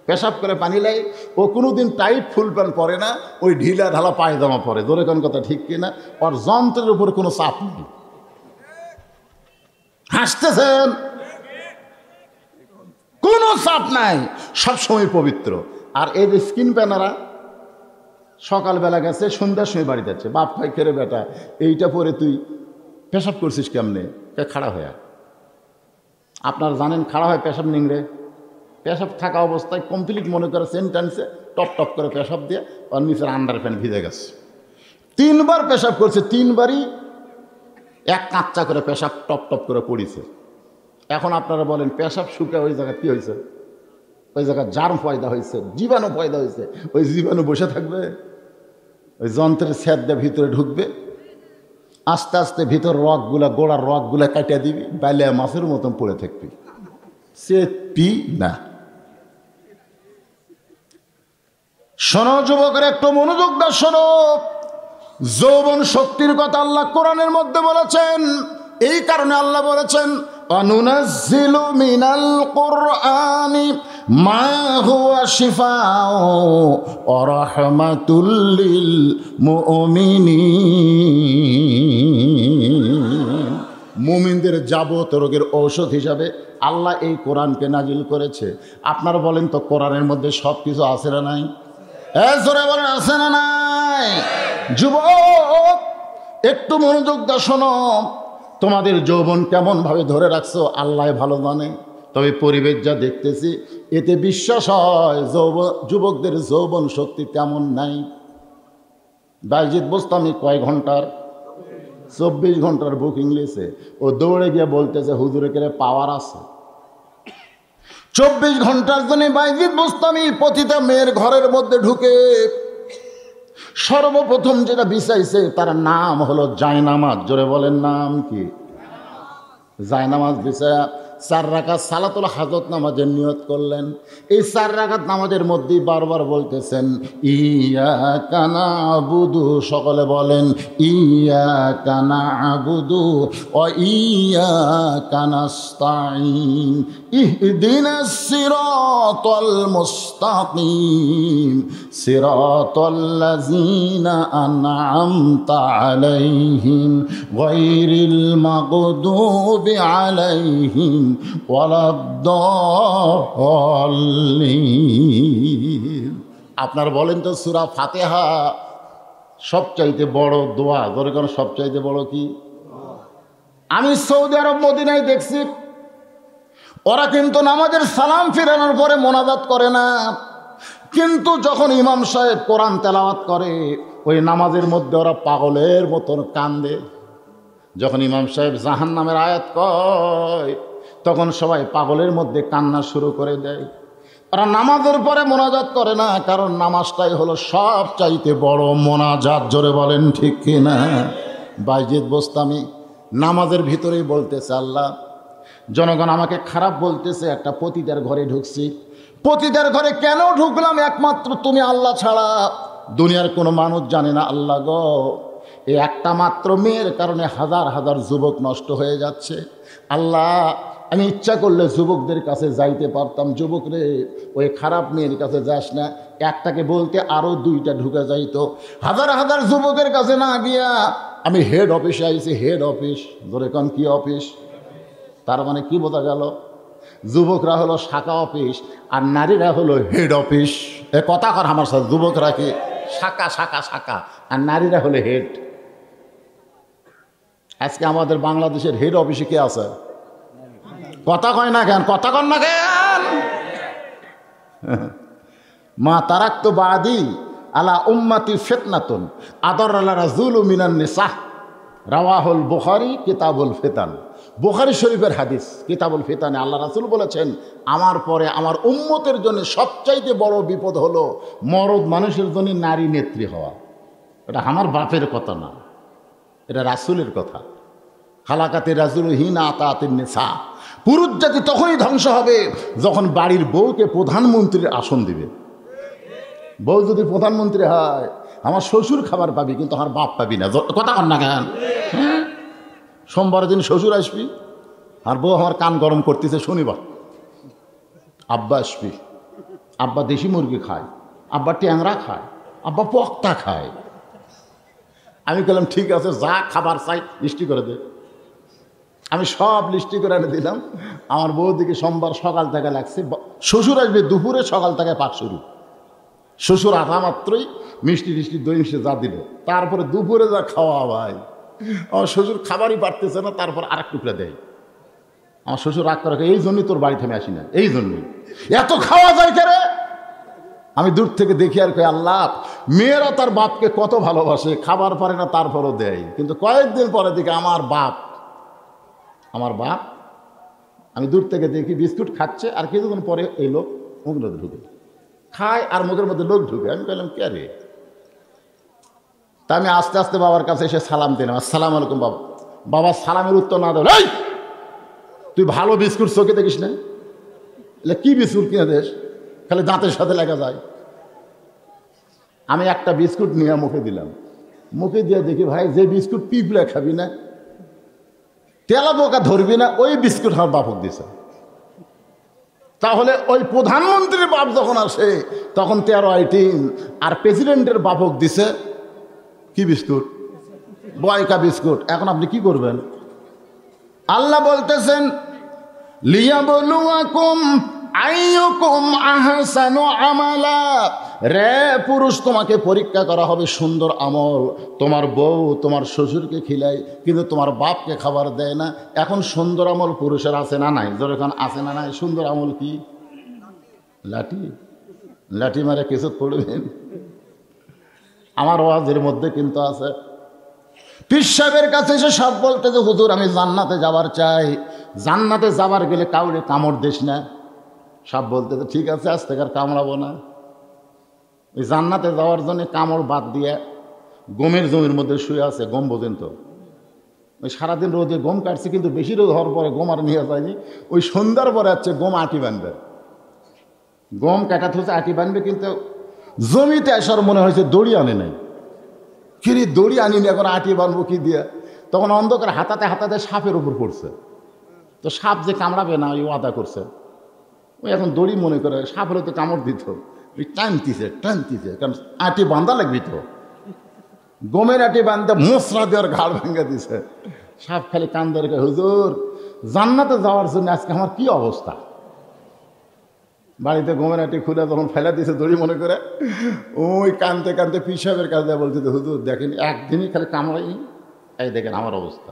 পেশাব করে পানি নেয়। ও কোনোদিন টাইট ফুল প্যান্ট পরে না, ওই ঢিলা ঢালা পায়জামা পরে। ধরে কোন কথা ঠিক কিনা? ওর যন্ত্রের উপর কোনো চাপ নেই। হাসতেছেন? কোনো চাপ নাই, সবসময় পবিত্র। আর এই যে স্কিন প্যানারা সকালবেলা গেছে, সন্ধ্যার সময় বাড়ি যাচ্ছে, বাপ খাই খেরে বেটা এইটা পরে তুই পেশাব করছিস কেমনে? খাড়া হয়ে। আপনারা জানেন খাড়া হয় পেশাব নিংড়ে, পেশাব থাকা অবস্থায় কমপ্লিট মনে করে সেন্টেন্সে টপ টপ করে পেশাব দিয়ে ওর নিচের আন্ডার প্যান্ট ভিজে গেছে। 3 বার পেশাব করছে, 3 বারই এক কাঁচা করে পেশাব টপ টপ করে পড়িছে। এখন আপনারা বলেন পেশাব শুকে ওই জায়গায় কী হয়েছে? ওই জায়গায় জার্ম পয়দা হয়েছে, জীবাণু পয়দা হয়েছে। ওই জীবাণু বসে থাকবে, ওই যন্ত্রের ছেদ দিয়ে ভিতরে ঢুকবে, আস্তে আস্তে ভিতর রগগুলা, গোড়ার রগগুলা কাটিয়ে দিবি, বাইলে মাছের মতন পড়ে থাকবি, সে পি না। শোনো যুবকের, একটু মনোযোগ দা শোনো। যৌবন শক্তির কথা আল্লাহ কোরআনের মধ্যে বলেছেন। এই কারণে আল্লাহ বলেছেন, অনুনাজ্জিলু মিনাল কুরআনি মা হুয়া শিফাউ ওয়া রাহমাতুল লিল মুমিনিন। মুমিনদের যাবত রোগের ঔষধ হিসাবে আল্লাহ এই কোরআনকে নাজিল করেছে। আপনারা বলেন তো কোরআনের মধ্যে সব কিছু আছে না নাই? জোরে বলেন, আছে না নাই? যুবক একটু মনোযোগ দাও শোনো। তোমাদের যৌবন কেমন ভাবে ধরে রাখছো আল্লাহ ভালো জানে, তবে পরিবেশ যা দেখতেছি এতে বিশ্বাস হয় যুবকদের যৌবন শক্তি তেমন নাই। বাইজিদ বোস্তামি কয় ঘন্টার? 24 ঘন্টার বুকিং লিছে। ও দৌড়ে গিয়ে বলতেছে হুজুরে করে পাওয়ার আছে। 24 ঘন্টার জন্য বাইজিদ বোস্তামি পতিতা মেয়ের ঘরের মধ্যে ঢুকে সর্বপ্রথম যেটা বিছাইছে তার নাম হলো জায়নামাজ। জোরে বলেন, নাম কি? জায়নামাজ বিছায়া 4 রাকাত সালাতুল হাজত নামাজের নিয়ত করলেন। এই 4 রাকাত নামাজের মধ্যেই বারবার বলতেছেন ইয়াকা না'বুদু, সকলে বলেন ইয়াকা না'বুদু ওয়া ইয়াকা নাস্তাঈন ইহদিনাস সিরাতাল মুস্তাকিম সিরাতাল্লাযীনা আন'আমতা আলাইহিম গায়রিল মাগদুবি আলাইহিম ওয়ালাদ-দাল্লিন। আপনার বলেন তো সূরা ফাতিহা সবচাইতে বড় দোয়া, ধরে কোন সবচাইতে বড় কি? আমি সৌদি আরব মদিনায় দেখছি ওরা কিন্তু নামাজের সালাম ফিরানোর পরে মোনাজাত করে না, কিন্তু যখন ইমাম সাহেব কোরআন তেলাওয়াত করে ওই নামাজের মধ্যে ওরা পাগলের মতন কান্দে। যখন ইমাম সাহেব জাহান্নামের আয়াত কয় তখন সবাই পাগলের মধ্যে কান্না শুরু করে দেয়। ওরা নামাজের পরে মোনাজাত করে না, কারণ নামাজটাই হলো সব চাইতে বড় মোনাজাত। জোরে বলেন ঠিক কিনা? বাইজিদ বোস্তামি নামাজের ভিতরেই বলতেছে, আল্লাহ জনগণ আমাকে খারাপ বলতেছে, একটা পতিতার ঘরে ঢুকছি, পতিতার ঘরে কেন ঢুকলাম? একমাত্র তুমি আল্লাহ ছাড়া দুনিয়ার কোনো মানুষ জানে না। আল্লাহ গো, এই একটা মাত্র মেয়ের কারণে হাজার হাজার যুবক নষ্ট হয়ে যাচ্ছে। আল্লাহ আমি ইচ্ছা করলে যুবকদের কাছে যাইতে পারতাম, যুবক রে ওই খারাপ মেয়ের কাছে যাস না, একটাকে বলতে আরও 2টা ঢুকে যাইতো। হাজার হাজার যুবকের কাছে না গিয়া আমি হেড অফিসে আইছি। হেড অফিস, ধরে কোন কি অফিস? তার মানে কি বোঝা গেল? যুবকরা হলো শাখা অফিস আর নারীরা হলো হেড অফিস। এ কথা কর আমার সাথে, যুবকরা কি শাখা শাখা শাখা আর নারীরা হলো হেড। আজকে আমাদের বাংলাদেশের হেড অফিসে কে আছে? কথা কয় না কেন? কথা কন না কেন? মা তারাক্তু বাদি আলা উম্মতি ফিতনাতুন আদর আলা রাজুলু মিনান নিসা, রাওয়াহুল বুখারী কিতাবুল ফিতান। বুখারী শরীফের হাদিস, কিতাবুল ফিতানে আল্লাহ রাসূল বলেছেন, আমার পরে আমার উম্মতের জন্য সবচাইতে বড় বিপদ হলো মরদ মানুষের জন্য নারী নেত্রী হওয়া। এটা আমার বাপের কথা না, এটা রাসূলের কথা। খালাকাতে রাজুল হিনা আতাতিন নিসা, পুরুষ জাতি তখনই ধ্বংস হবে যখন বাড়ির বউকে প্রধানমন্ত্রীর আসন দিবে। বউ যদি প্রধানমন্ত্রী হয়, আমার শ্বশুর খাবার পাবি কিন্তু আমার বাপ পাবি না। কথা কর না কেন? সোমবারের দিন শ্বশুর আসবি আর বউ আমার কান গরম করতেছে শনিবার। আব্বা আসবি, আব্বা দেশি মুরগি খায়, আব্বা ট্যাংরা খায়, আব্বা পক্তা খায়। আমি বললাম ঠিক আছে, যা খাবার চাই লিস্টি করে দে। আমি সব লিস্টি করে এনে দিলাম। আমার বউ দিকে সোমবার সকাল থেকে লাগছে, শ্বশুর আসবে দুপুরে, সকাল থেকে পাক শুরু। শ্বশুর আধা মাত্রই মিষ্টি টিষ্টি দই মিষ্টি যা দিল, তারপরে দুপুরে যা খাওয়া ভাই, আমার শ্বশুর খাবারই পারতেছে না, তারপর আর এক টুকরা দেয়। আমার শ্বশুর রাগ করে, এই জন্যই তোর বাড়িতে আমি আসি না, এই জন্যই এত খাওয়া যায় কেরে। আমি দূর থেকে দেখি আর কই, আল্লাহ মেয়েরা তার বাপকে কত ভালোবাসে, খাবার পারে না তারপরও দেয়। কিন্তু কয়েকদিন পরে দেখি আমার বাপ আমি দূর থেকে দেখি বিস্কুট খাচ্ছে, আর কিছুদিন পরে এই লোক মুখের মধ্যে ঢুকে খায়, আর মুখের মধ্যে লোক ঢুকে। আমি বললাম কে রে? তা আমি আস্তে আস্তে বাবার কাছে এসে সালাম দিলাম, আসসালামু আলাইকুম বাবা। বাবা সালামের উত্তর না দেয়, এই তুই ভালো বিস্কুট চোখে দেখিস না? এলে কি বিস্কুট কিনে দেশ, খালি দাঁতের সাথে লেগে যায়। আমি একটা বিস্কুট নিয়ে মুখে দিলাম, মুখে দিয়ে দেখি ভাই যে বিস্কুট পিঁপড়ে খাবি না, তেলা পোকা ধরবি না, ওই বিস্কুট আমার বাপক দিছে। তাহলে ওই প্রধানমন্ত্রীর বাপ যখন আসে তখন 13 আইটেম, আর প্রেসিডেন্টের বাপক দিছে কি বিস্কুট? বয়কা বিস্কুট। এখন আপনি কি করবেন? আল্লাহ বলতেছেন লিয়াবলুয়াকুম আইয়ুকুম আহসানু আমালা, রে পুরুষ তোমাকে পরীক্ষা করা হবে সুন্দর আমল। তোমার বউ তোমার শ্বশুরকে খিলায় কিন্তু তোমার বাপকে খাবার দেয় না। এখন সুন্দর আমল পুরুষের আছে না নাই? যখন আছে না নাই? সুন্দর আমল কি? লাঠি, লাঠি মারে কিছু পড়বেন। আমার ওয়াজের মধ্যে কিন্তু আছে, পীর সাহেবের কাছে এসে সব বলতে যে হুজুর আমি জান্নাতে যাবার চাই, জান্নাতে যাবার গেলে কাউরে কামড় দিস না। সব বলতে তো ঠিক আছে, আজ থেকে আর কামড়াবো না। ওই জান্নাতে যাওয়ার জন্য কামড় বাদ দিয়ে গমের জমির মধ্যে শুয়ে আছে, গম বোঝেন তো, ওই সারাদিন রোদে গম কাটছে, কিন্তু বেশি রোদ হওয়ার পরে গম আর নিয়ে যায়নি। ওই সন্ধ্যার পরে হচ্ছে গম আটি বানবে, গম কাটাতে হচ্ছে আটি বানবে, কিন্তু জমিতে আসার মনে হয়েছে দড়ি আনে নাই। কিরে দড়ি আনিনি, এখন আটি বানবো কি দিয়া? তখন অন্ধকার হাতাতে হাতাতে সাপের উপর পড়ছে। তো সাপ যে কামড়াবে না, ওই ওয়াদা করছে, ওই এখন দড়ি মনে করে সাপ হলে তো কামড় দিত, ওই টানতিছে টানতিছে, কারণ আটি বান্ধা লাগবি তো। গমের আটি বান্ধে মশলা দেওয়ার ঘাড় ভেঙে দিছে। সাপ খালি কান্দে রেখে, হুজুর জান্নাতে যাওয়ার জন্য আজকে আমার কি অবস্থা। বাড়িতে গমের আটি খুলে যখন ফেলা দিয়েছে দড়ি মনে করে, ওই কানতে কানতে পীর সাহেবের কাছে বলছে, হুজুর দেখেন একদিনই খালি কামড়াই, এই দেখেন আমার অবস্থা।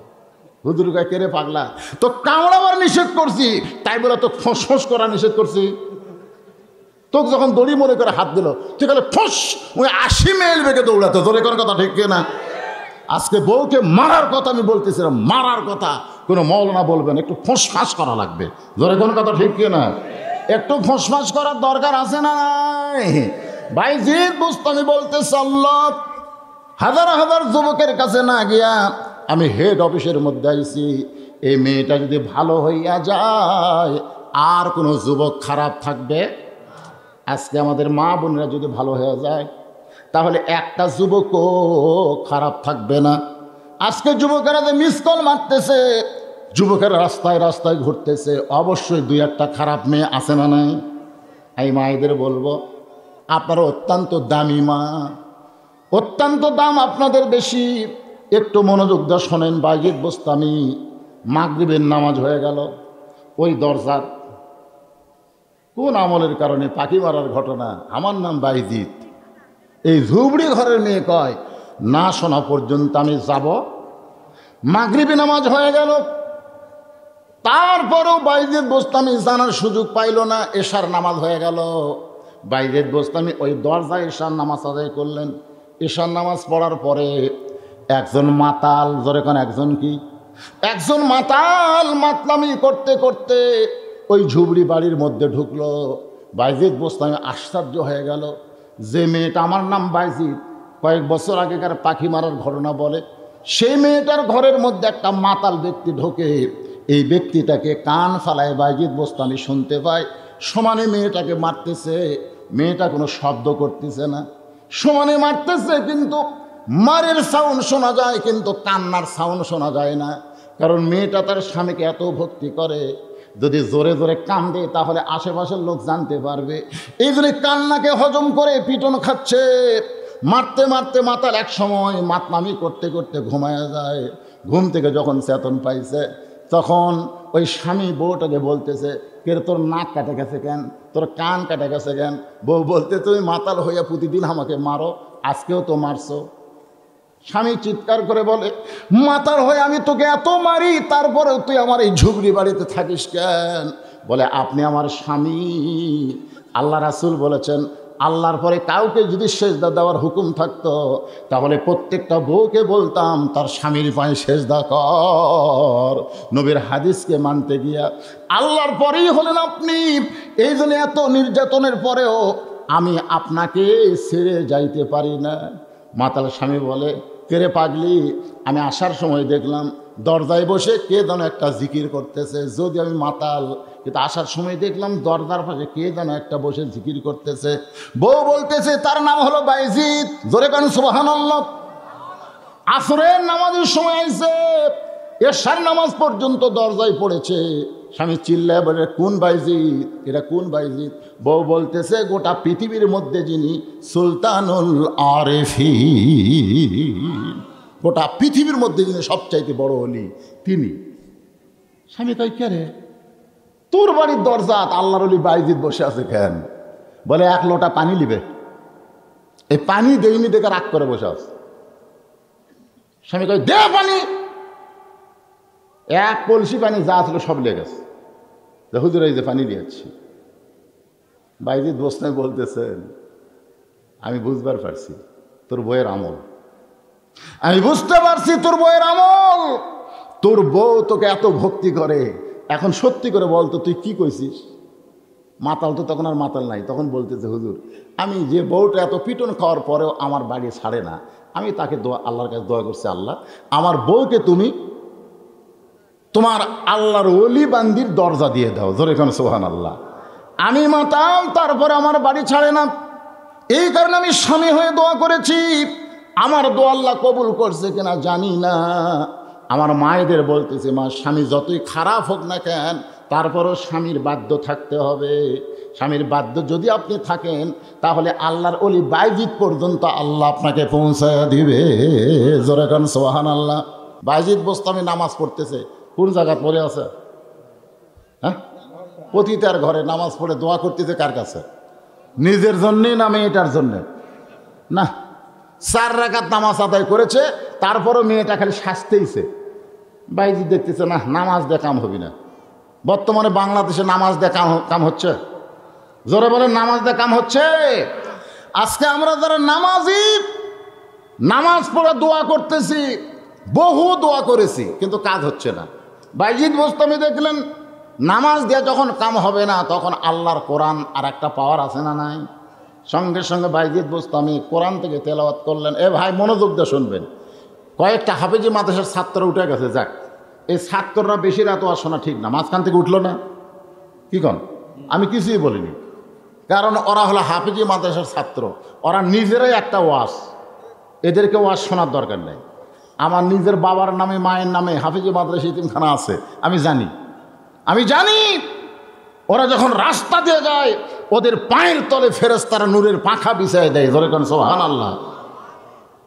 হুজুর গায়ে কেড়ে পাগলা, তো কামড়াবার নিষেধ করছি, তাই বলে তো ফোঁস করা নিষেধ করছি? তোকে যখন দড়ি মনে করে হাত দিল, ঠিক আছে ফোঁস, ওই 80 মাইল বেগে দৌড়াতো। তোর কোনো কথা ঠিক না? আজকে বউকে মারার কথা আমি বলতেছিলাম, মারার কথা কোনো মৌলানা বলবেন, একটু ফোঁস করা লাগবে। ধরে কোনো কথা ঠিক না? একটু ফোঁস করার দরকার আছে না নাই? বাইজিদ বুস্তামি বলতেছে, আল্লাহ হাজার হাজার যুবকের কাছে না গিয়া আমি হেড অফিসের মধ্যে আইছি, এই মেয়েটা যদি ভালো হইয়া যায় আর কোনো যুবক খারাপ থাকবে? আজকে আমাদের মা বোনেরা যদি ভালো হয়ে যায় তাহলে একটা যুবকও খারাপ থাকবে না। আজকে যুবকেরা যে মিস কল মারতেছে, যুবকেরা রাস্তায় রাস্তায় ঘুরতেছে, অবশ্যই 2-1টা খারাপ মেয়ে আছে না নাই? এই মায়েদের বলবো, আপনারা অত্যন্ত দামি মা, অত্যন্ত দাম আপনাদের বেশি। একটু মনোযোগ দিয়ে শোনেন। বাইজিদ বোস্তামি, মাগরিবের নামাজ হয়ে গেল, ওই দরজার কোন আমলের কারণে পাখি মারার ঘটনা, আমার নাম বাইজিদ, এই ঝুবড়ি ঘরের মেয়ে কয় না শোনা পর্যন্ত আমি যাব। মাগরিবি নামাজ হয়ে গেল, তারপরেও বাইজিদ বোস্তামি জানার সুযোগ পাইল না। এশার নামাজ হয়ে গেল, বাইজিদ বোস্তামি ওই দরজায় এশার নামাজ আদায় করলেন। এশার নামাজ পড়ার পরে একজন মাতাল, জোরে কোন একজন কি? একজন মাতাল মাতলামি করতে করতে ওই ঝুবড়ি বাড়ির মধ্যে ঢুকলো। বাইজিদ বোস্তামি আশ্চর্য হয়ে গেল, যে মেয়েটা আমার নাম বাইজিদ, কয়েক বছর আগেকার পাখি মারার ঘটনা বলে, সেই মেয়েটার ঘরের মধ্যে একটা মাতাল ব্যক্তি ঢোকে। এই ব্যক্তিটাকে কান ফালায় বাইজিদ বোস্তামি শুনতে পায়, সমানে মেয়েটাকে মারতেছে। মেয়েটা কোনো শব্দ করতেছে না, সমানে মারতেছে, কিন্তু মারের সাউন্ড শোনা যায় কিন্তু কান্নার সাউন্ড শোনা যায় না। কারণ মেয়েটা তার স্বামীকে এত ভক্তি করে, যদি জোরে জোরে কান্দে তাহলে আশেপাশের লোক জানতে পারবে। এই জন্য কান্নাকে হজম করে পিটন খাচ্ছে। মারতে মারতে মাতাল এক সময় মাতলামি করতে করতে ঘুমায়া যায়। ঘুম থেকে যখন চেতন পাইছে, তখন ওই স্বামী বউটাকে বলতেছে, কে তোর নাক কাটে গেছে কেন, তোর কান কাটে গেছে কেন? বউ বলতে, তুমি মাতাল হইয়া প্রতিদিন আমাকে মারো, আজকেও তো মারছো। স্বামী চিৎকার করে বলে, মাতাল হয়ে আমি তোকে এত মারি, তারপরেও তুই আমার এই ঝুবড়ি বাড়িতে থাকিস কেন? বলে, আপনি আমার স্বামী। আল্লাহ রাসূল বলেছেন, আল্লাহর পরে কাউকে যদি সেজদা দেওয়ার হুকুম থাকতো তাহলে প্রত্যেকটা বউকে বলতাম তার স্বামীর পায়ে সেজদা কর। নবীর হাদিসকে মানতে গিয়া আল্লাহর পরেই হলেন আপনি। এই জন্য এত নির্যাতনের পরেও আমি আপনাকে ছেড়ে যাইতে পারি না। মাতাল স্বামী বলে, কেরে পাগলি, আমি আসার সময় দেখলাম দরজায় বসে কে যেন একটা জিকির করতেছে। যদি আমি মাতাল, কিন্তু আসার সময় দেখলাম দরজার পাশে কে যেন একটা বসে জিকির করতেছে। বউ বলতেছে, তার নাম হলো বাইজিদ। জোরে কান সুবহানাল্লাহ। আসরের নামাজের সময় আইছে, এশার নামাজ পর্যন্ত দরজায় পড়েছে। স্বামী চিল্লায় বলে, কোন বাইজিদ, এটা কোন বাইজিদ? বউ বলতেছে, গোটা পৃথিবীর মধ্যে যিনি সুলতানুল আরেফিন, গোটা পৃথিবীর মধ্যে যিনি সবচাইতে বড় অলি, তিনি। স্বামী কই, কে রে? তোর বাড়ির দরজাত আল্লাহর অলি বাইজিদ বসে আছে কেন? বলে, 1 লোটা পানি লিবে। এই পানি দেইনি দেখে রাগ করে বসে আছে। স্বামী কই, দে পানি। 1 কলসি পানি যা ছিল সব লেগে গেছে। হুজুর এই যে পানি দিয়েছি। বাইজিদ বোস্তামি বলতেছেন, আমি বুঝবার পারছি তোর বইয়ের আমল, আমি বুঝতে পারছি তোর বইয়ের আমল। তোর বউ তোকে এত ভক্তি করে, এখন সত্যি করে বলতো তুই কি কইছিস? মাতাল তো তখন আর মাতাল নাই, তখন বলতেছে, হুজুর আমি যে বউটা এত পিটন খাওয়ার পরেও আমার বাড়ি ছাড়ে না, আমি তাকে আল্লাহর কাছে দোয়া করছি, আল্লাহ আমার বউকে তুমি তোমার আল্লাহর ওলি বান্দির দরজা দিয়ে দাও, জোরে কোন সুবহানাল্লাহ। আমি মাতাল, তারপরে আমার বাড়ি ছাড়ে না, এই কারণে আমি স্বামী হয়ে দোয়া করেছি। আমার দোয়া আল্লাহ কবুল করছে কিনা জানি না। আমার মায়েদের বলতেছে, মা স্বামী যতই খারাপ হোক না কেন, তারপরও স্বামীর বাধ্য থাকতে হবে। স্বামীর বাধ্য যদি আপনি থাকেন, তাহলে আল্লাহর ওলি বাইজিদ পর্যন্ত আল্লাহ আপনাকে পৌঁছায় দিবে, জোরে কোন সুবহানাল্লাহ। বাইজিদ বোস্তামি নামাজ পড়তেছে, কোন জায়গা পড়ে আছে? হ্যাঁ, পতিতার ঘরে নামাজ পড়ে দোয়া করতেছে কার কাছে? নিজের জন্যে না মেয়েটার জন্যে? না, 4 রাকাত নামাজ আদায় করেছে, তারপরও মেয়েটা খালি শাস্তেইছে। বাইজি দেখতেছে না, নামাজ দিয়ে কাম হবি না। বর্তমানে বাংলাদেশে নামাজ দিয়ে কাম হচ্ছে, জোরে বলেন, নামাজ দিয়ে কাম হচ্ছে। আজকে আমরা যারা নামাজি, নামাজ পড়ে দোয়া করতেছি, বহু দোয়া করেছি, কিন্তু কাজ হচ্ছে না। বাইজিদ বোস্তামি দেখলেন, নামাজ দিয়ে যখন কাম হবে না, তখন আল্লাহর কোরআন আর একটা পাওয়ার আছে না নাই? সঙ্গে সঙ্গে বাইজিদ বোস্তামি কোরআন থেকে তেলাওয়াত করলেন। এ ভাই মনোযোগ দিয়ে শুনবেন, কয়েকটা হাফেজি মাদ্রাসার ছাত্র উঠে গেছে, যাক, এই ছাত্ররা বেশি রাত ওয়াজ শোনা ঠিক না, মাঝখান থেকে উঠলো না, কি কন? আমি কিছুই বলিনি, কারণ ওরা হলো হাফেজি মাদ্রাসার ছাত্র, ওরা নিজেরাই একটা ওয়াজ, এদেরকে ওয়াজ শোনার দরকার নেই। আমার নিজের বাবার নামে মায়ের নামে হাফেজি মাদ্রাসা ইতিমখানা আছে, আমি জানি। ওরা যখন রাস্তা দিয়ে যায়, ওদের পায়ের তলে ফেরেশতারা নূরের পাখা বিছায় দেয়, ধরে কোন সুবহানাল্লাহ।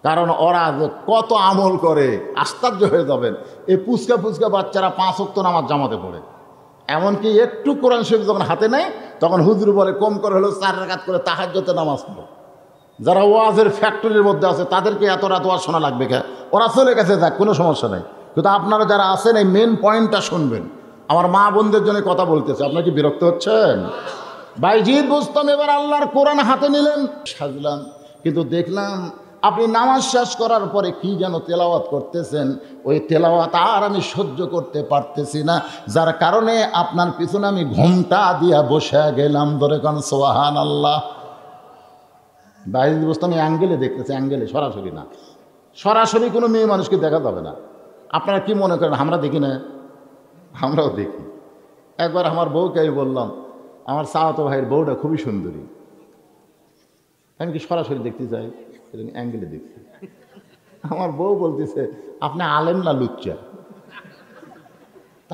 কারণ ওরা যে কত আমল করে, আশ্চর্য হয়ে যাবেন। এই পুচকা বাচ্চারা 5 ওয়াক্ত নামাজ জামাতে পড়ে, এমনকি একটু কোরআন শরীফ যখন হাতে নেয়, তখন হুজুর বলে কম করে হলেও 4 রাকাত করে তাহাজ্জুদে নামাজ পড়ে। যারা ওয়াজের ফ্যাক্টরির মধ্যে আছে, তাদেরকে এত রাত ওয়াজ শোনা লাগবে কে? ওরা চলে গেছে, যাক, কোনো সমস্যা নেই। কিন্তু আপনারা যারা আছেন, এই মেন পয়েন্টটা শুনবেন। আমার মা বোনদের জন্য কথা বলতেছে, আপনারা কি বিরক্ত হচ্ছেন? বাইজিদ বোস্তামি এবার আল্লাহর কোরআন হাতে নিলেন, সাজলাম, কিন্তু দেখলাম আপনি নামাজ শেষ করার পরে কি যেন তেলাওয়াত করতেছেন, ওই তেলাওয়াত আর আমি সহ্য করতে পারতেছি না, যার কারণে আপনার পিছনে আমি ঘোমটা দিয়া বসে গেলাম, ধরে কোন সুবহানাল্লাহ। বাইজিদ বোস্তামি অ্যাঙ্গেলে দেখতেছে, অ্যাঙ্গেলে, সরাসরি না। সরাসরি কোনো মেয়ে মানুষকে দেখা যাবে না। আপনারা কি মনে করেন আমরা দেখি না? আমরাও দেখি। একবার আমার বউকে আমি বললাম, আমার চাওয়াতো ভাইয়ের বউটা খুবই সুন্দরী, আমি কি সরাসরি দেখতে চাই, অ্যাঙ্গেলে দেখছি। আমার বউ বলতেছে, আপনি আলেম না লুচ্চা?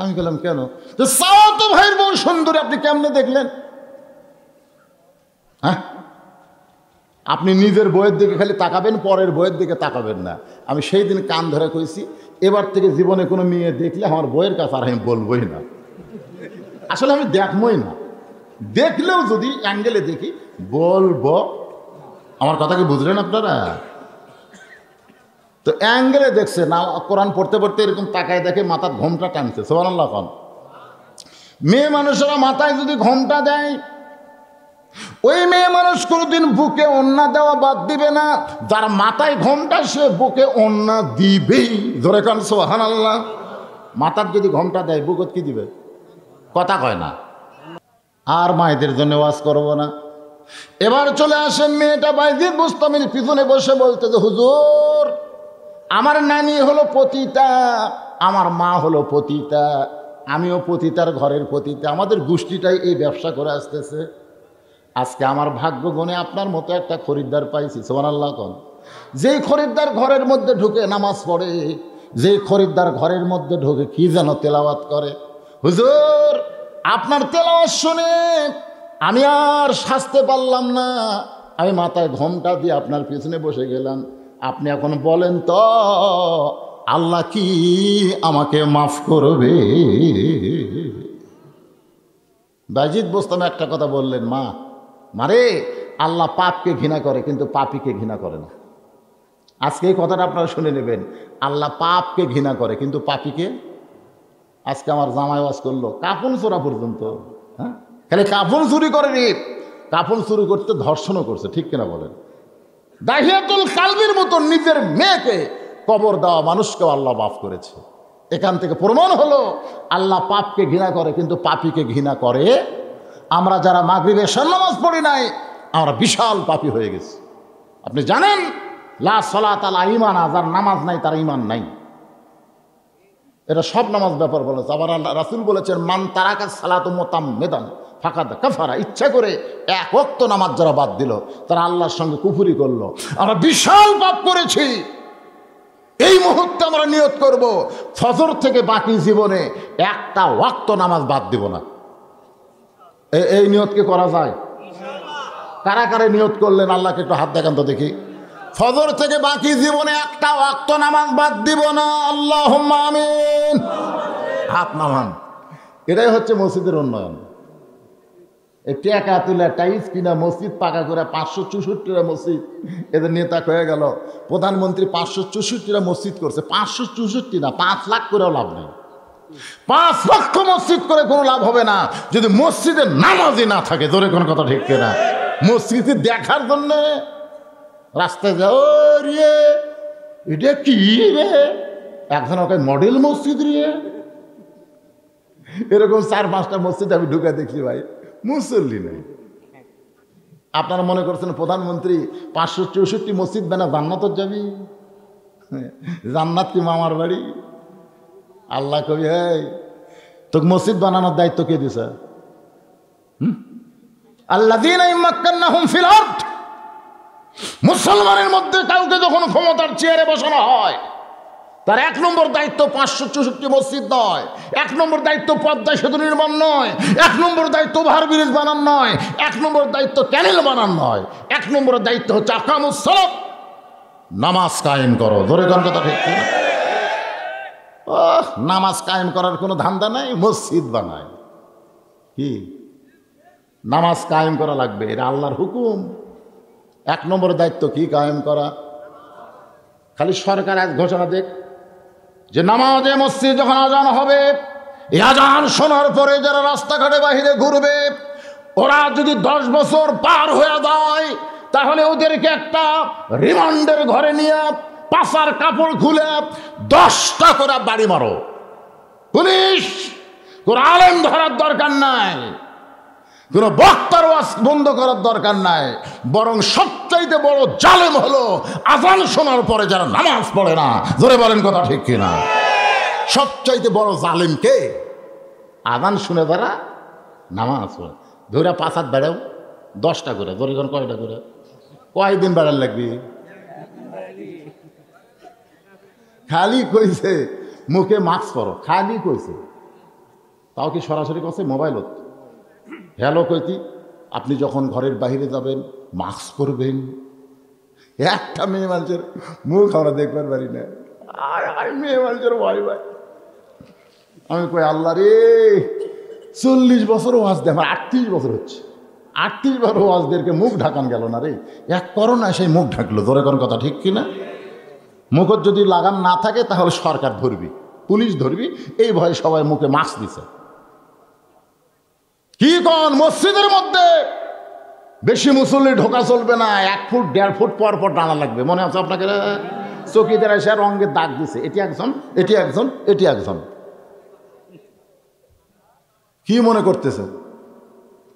আমি বললাম, কেন? চাওয়াতো ভাইয়ের বউ সুন্দরী, আপনি কেমনে দেখলেন? হ্যাঁ, আপনি নিজের বইয়ের দিকে খালি তাকাবেন, পরের বইয়ের দিকে তাকাবেন না। আমি সেই দিন কান ধরে কইছি, এবার থেকে জীবনে কোনো মেয়ে দেখলে আমার বইয়ের কাছে আর আমি বলবোই না। আসলে আমি দেখবই না, দেখলেও যদি অ্যাঙ্গেলে দেখি বলবো। আমার কথা কি বুঝলেন আপনারা? তো অ্যাঙ্গেলে দেখছে না, কোরআন পড়তে পড়তে এরকম তাকায় দেখে, মাথার ঘোমটা টানছে, সুবহানাল্লাহ। কোন মেয়ে মানুষেরা মাথায় যদি ঘোমটা দেয়, ওই মেয়ে মানুষ কোনোদিন বুকে ওন্না দেওয়া বাদ দিবে না। যার মাথায় ঘোমটা, সে বুকে ওন্না দিবেই, ধরে কান সুবহানাল্লাহ। মাথার যদি ঘোমটা দেয়, বুকত কি দিবে? কথা কয় না। আর মায়েদের জন্য ওয়াজ করব না। এবার চলে আসেন, মেয়েটা বাইজিদ বোস্তামির পিছনে বসে বলতে যে, হুজুর, আমার নানি হলো পতিতা, আমার মা হলো পতিতা, আমিও পতিতার ঘরের পতিতা, আমাদের গোষ্ঠীটাই এই ব্যবসা করে আসতেছে। আজকে আমার ভাগ্য গুণে আপনার মতো একটা খরিদ্দার পাইছি, সুবহানাল্লাহ। কোন যেই খরিদ্দার ঘরের মধ্যে ঢুকে নামাজ পড়ে, যেই খরিদ্দার ঘরের মধ্যে ঢুকে কি যেন তেলাওয়াত করে। হুজুর, আপনার তেলাওয়াত শুনে আমি আর সাজতে পারলাম না, আমি মাথায় ঘোমটা দিয়ে আপনার পিছনে বসে গেলাম। আপনি এখন বলেন তো, আল্লাহ কি আমাকে মাফ করবে? বাইজিদ বোস্তামি একটা কথা বললেন, মারে, আল্লাহ পাপকে ঘৃণা করে, কিন্তু পাপীকে ঘৃণা করে না। আজকে এই কথাটা আপনারা শুনে নেবেন, আল্লাহ পাপকে ঘৃণা করে, কিন্তু পাপীকে। আজকে আমার জামাই ওয়াজ করলো কাফন চোরা পর্যন্ত, হ্যাঁ, খালি কাফন চুরি করে রে, কাফন চুরি করতে ধর্ষণও করছে, ঠিক কিনা বলেন? দাহিয়াতুল কালবির মতো নিজের মেয়েকে কবর দেওয়া মানুষকেও আল্লাহ মাফ করেছে। এখান থেকে প্রমাণ হলো আল্লাহ পাপকে ঘৃণা করে, কিন্তু পাপীকে ঘৃণা করে। আমরা যারা মাগরিবের নামাজ পড়ি নাই, আমরা বিশাল পাপী হয়ে গেছি। আপনি জানেন, লা সালাত আলা ঈমান, যার নামাজ নাই তার ঈমান নাই। এটা সব নামাজ ব্যাপার বলেছে। আবার আল্লাহ রাসূল বলেছেন, মান তারাকা সালাতু মুতাম্মিদান ফাকাদ কাফারা। ইচ্ছা করে এক ওয়াক্ত নামাজ যারা বাদ দিল তারা আল্লাহর সঙ্গে কুফরি করলো। আমরা বিশাল পাপ করেছি। এই মুহূর্তে আমরা নিয়ত করব, ফজর থেকে বাকি জীবনে একটা ওয়াক্ত নামাজ বাদ দিব না। এই নিয়ত কি করা যায়? কারা কারা নিয়ত করলেন আল্লাহকে একটু হাত দেখান তো দেখি। ফজর থেকে বাকি জীবনে একটা ওয়াক্ত নামাজ বাদ দিব না, আল্লাহুম্মা আমিন। হাত নামান। এটাই হচ্ছে মসজিদের উন্নয়ন। এই টাকা তুলে টাইস কিনা মসজিদ পাকা করে 564টা মসজিদ এদের নেতা হয়ে গেল। প্রধানমন্ত্রী 564টা মসজিদ করছে। 564 না, 5 লাখ করেও লাভ নেই। 5 লক্ষ মসজিদ করে কোনো লাভ হবে না যদি মসজিদে নামাজই না থাকে। জোরে কোন কথা ঠিক কিনা? মসজিদে দেখার জন্যে রাস্তায় যাও, রে এটা কি রে, একজন ওকে মডেল মসজিদ রে, এরকম 4-5টা মসজিদ আমি ঢুকে দেখি ভাই, মুসল্লি নেই। আপনারা মনে করছেন প্রধানমন্ত্রী 564 মসজিদ বানা জান্নাত যাবি? জান্নাত কি মামার বাড়ি? আল্লাহ কবি, এই তোকে মসজিদ বানানোর দায়িত্ব কে দিছে? আল্লাযীনা ইম্মাক্কান্নাহুম ফিল আরদ। মুসলমানের মধ্যে কাউকে যখন ক্ষমতার চেয়ারে বসানো হয় তার 1 নম্বর দায়িত্ব 564 মসজিদ নয়, 1 নম্বর দায়িত্ব পদ্মা সেতু নির্মাণ নয়, 1 নম্বর দায়িত্ব ওভার ব্রিজ বানান নয়, 1 নম্বর দায়িত্ব ক্যানেল বানান নয়, 1 নম্বর দায়িত্ব হচ্ছে আকামুস সালাত, নামাজ কায়েম করো। ধরে কোন কথা ঠিক না? নামাজ কায়েম করার কোনো ধান্দা নাই, মসজিদ বানায়। কি নামাজ কায়েম করা লাগবে, এটা আল্লাহর হুকুম। 1 নম্বর দায়িত্ব কি? কায়েম করা। খালি সরকার এক ঘোষণা দেখ যে নামাজে মসজিদ যখন আজান হবে, এই আজান শোনার পরে যারা রাস্তাঘাটে বাহিরে ঘুরবে ওরা যদি 10 বছর পার হয়ে যায় তাহলে ওদেরকে একটা রিমান্ডের ঘরে নিয়ে পাছার কাপড় খুলে 10টা করে বাড়ি মারো। পুলিশ কোন আলেম ধরার দরকার নাই, কোন বক্তার ওয়াজ বন্ধ করার দরকার নাই। বরং সবচাইতে বড় জালেম হলো আজান শোনার পরে যারা নামাজ পড়ে না। জোরে বলেন কথা ঠিক কিনা? সবচাইতে বড় জালেম কে? আজান শুনে যারা নামাজ পড়ে। ধরে 5 হাত বেড়াও, 10টা করে। ধরে কয়টা করে? কয়দিন বেড়ার লাগবে? খালি কইছে মুখে মাস্ক পরো, খালি কইছে। তাও কি সরাসরি কইছে? মোবাইলত হ্যালো কইতি, আপনি যখন ঘরের বাইরে যাবেন মাস্ক পরবেন। একটা মেয়ে মানুষের মুখ আমরা দেখবার পারি না। আর মেয়ে মানুষের ভয় ভাই। আমি কই আল্লাহ রে, 40 বছর ওয়াজ দে, আমার 38 বছর হচ্ছে। 38 বার ওয়াজদেরকে মুখ ঢাকান গেল না রে। এক করোনা সেই মুখ ঢাকলো। ধরে কোন কথা ঠিক কিনা? মুখত যদি লাগাম না থাকে তাহলে সরকার ধরবি, পুলিশ ধরবি, এই ভয়ে সবাই মুখে মাস্ক দিছে। কি কন? মসজিদের মধ্যে বেশি মুসল্লি ঢোকা চলবে না, 1 ফুট 1.5 ফুট পর পর টানা লাগবে। মনে আছে আপনাকে? চকিদার এসে রঙের দাগ দিছে, এটি একজন, এটি একজন, এটি একজন। কি মনে করতেছে?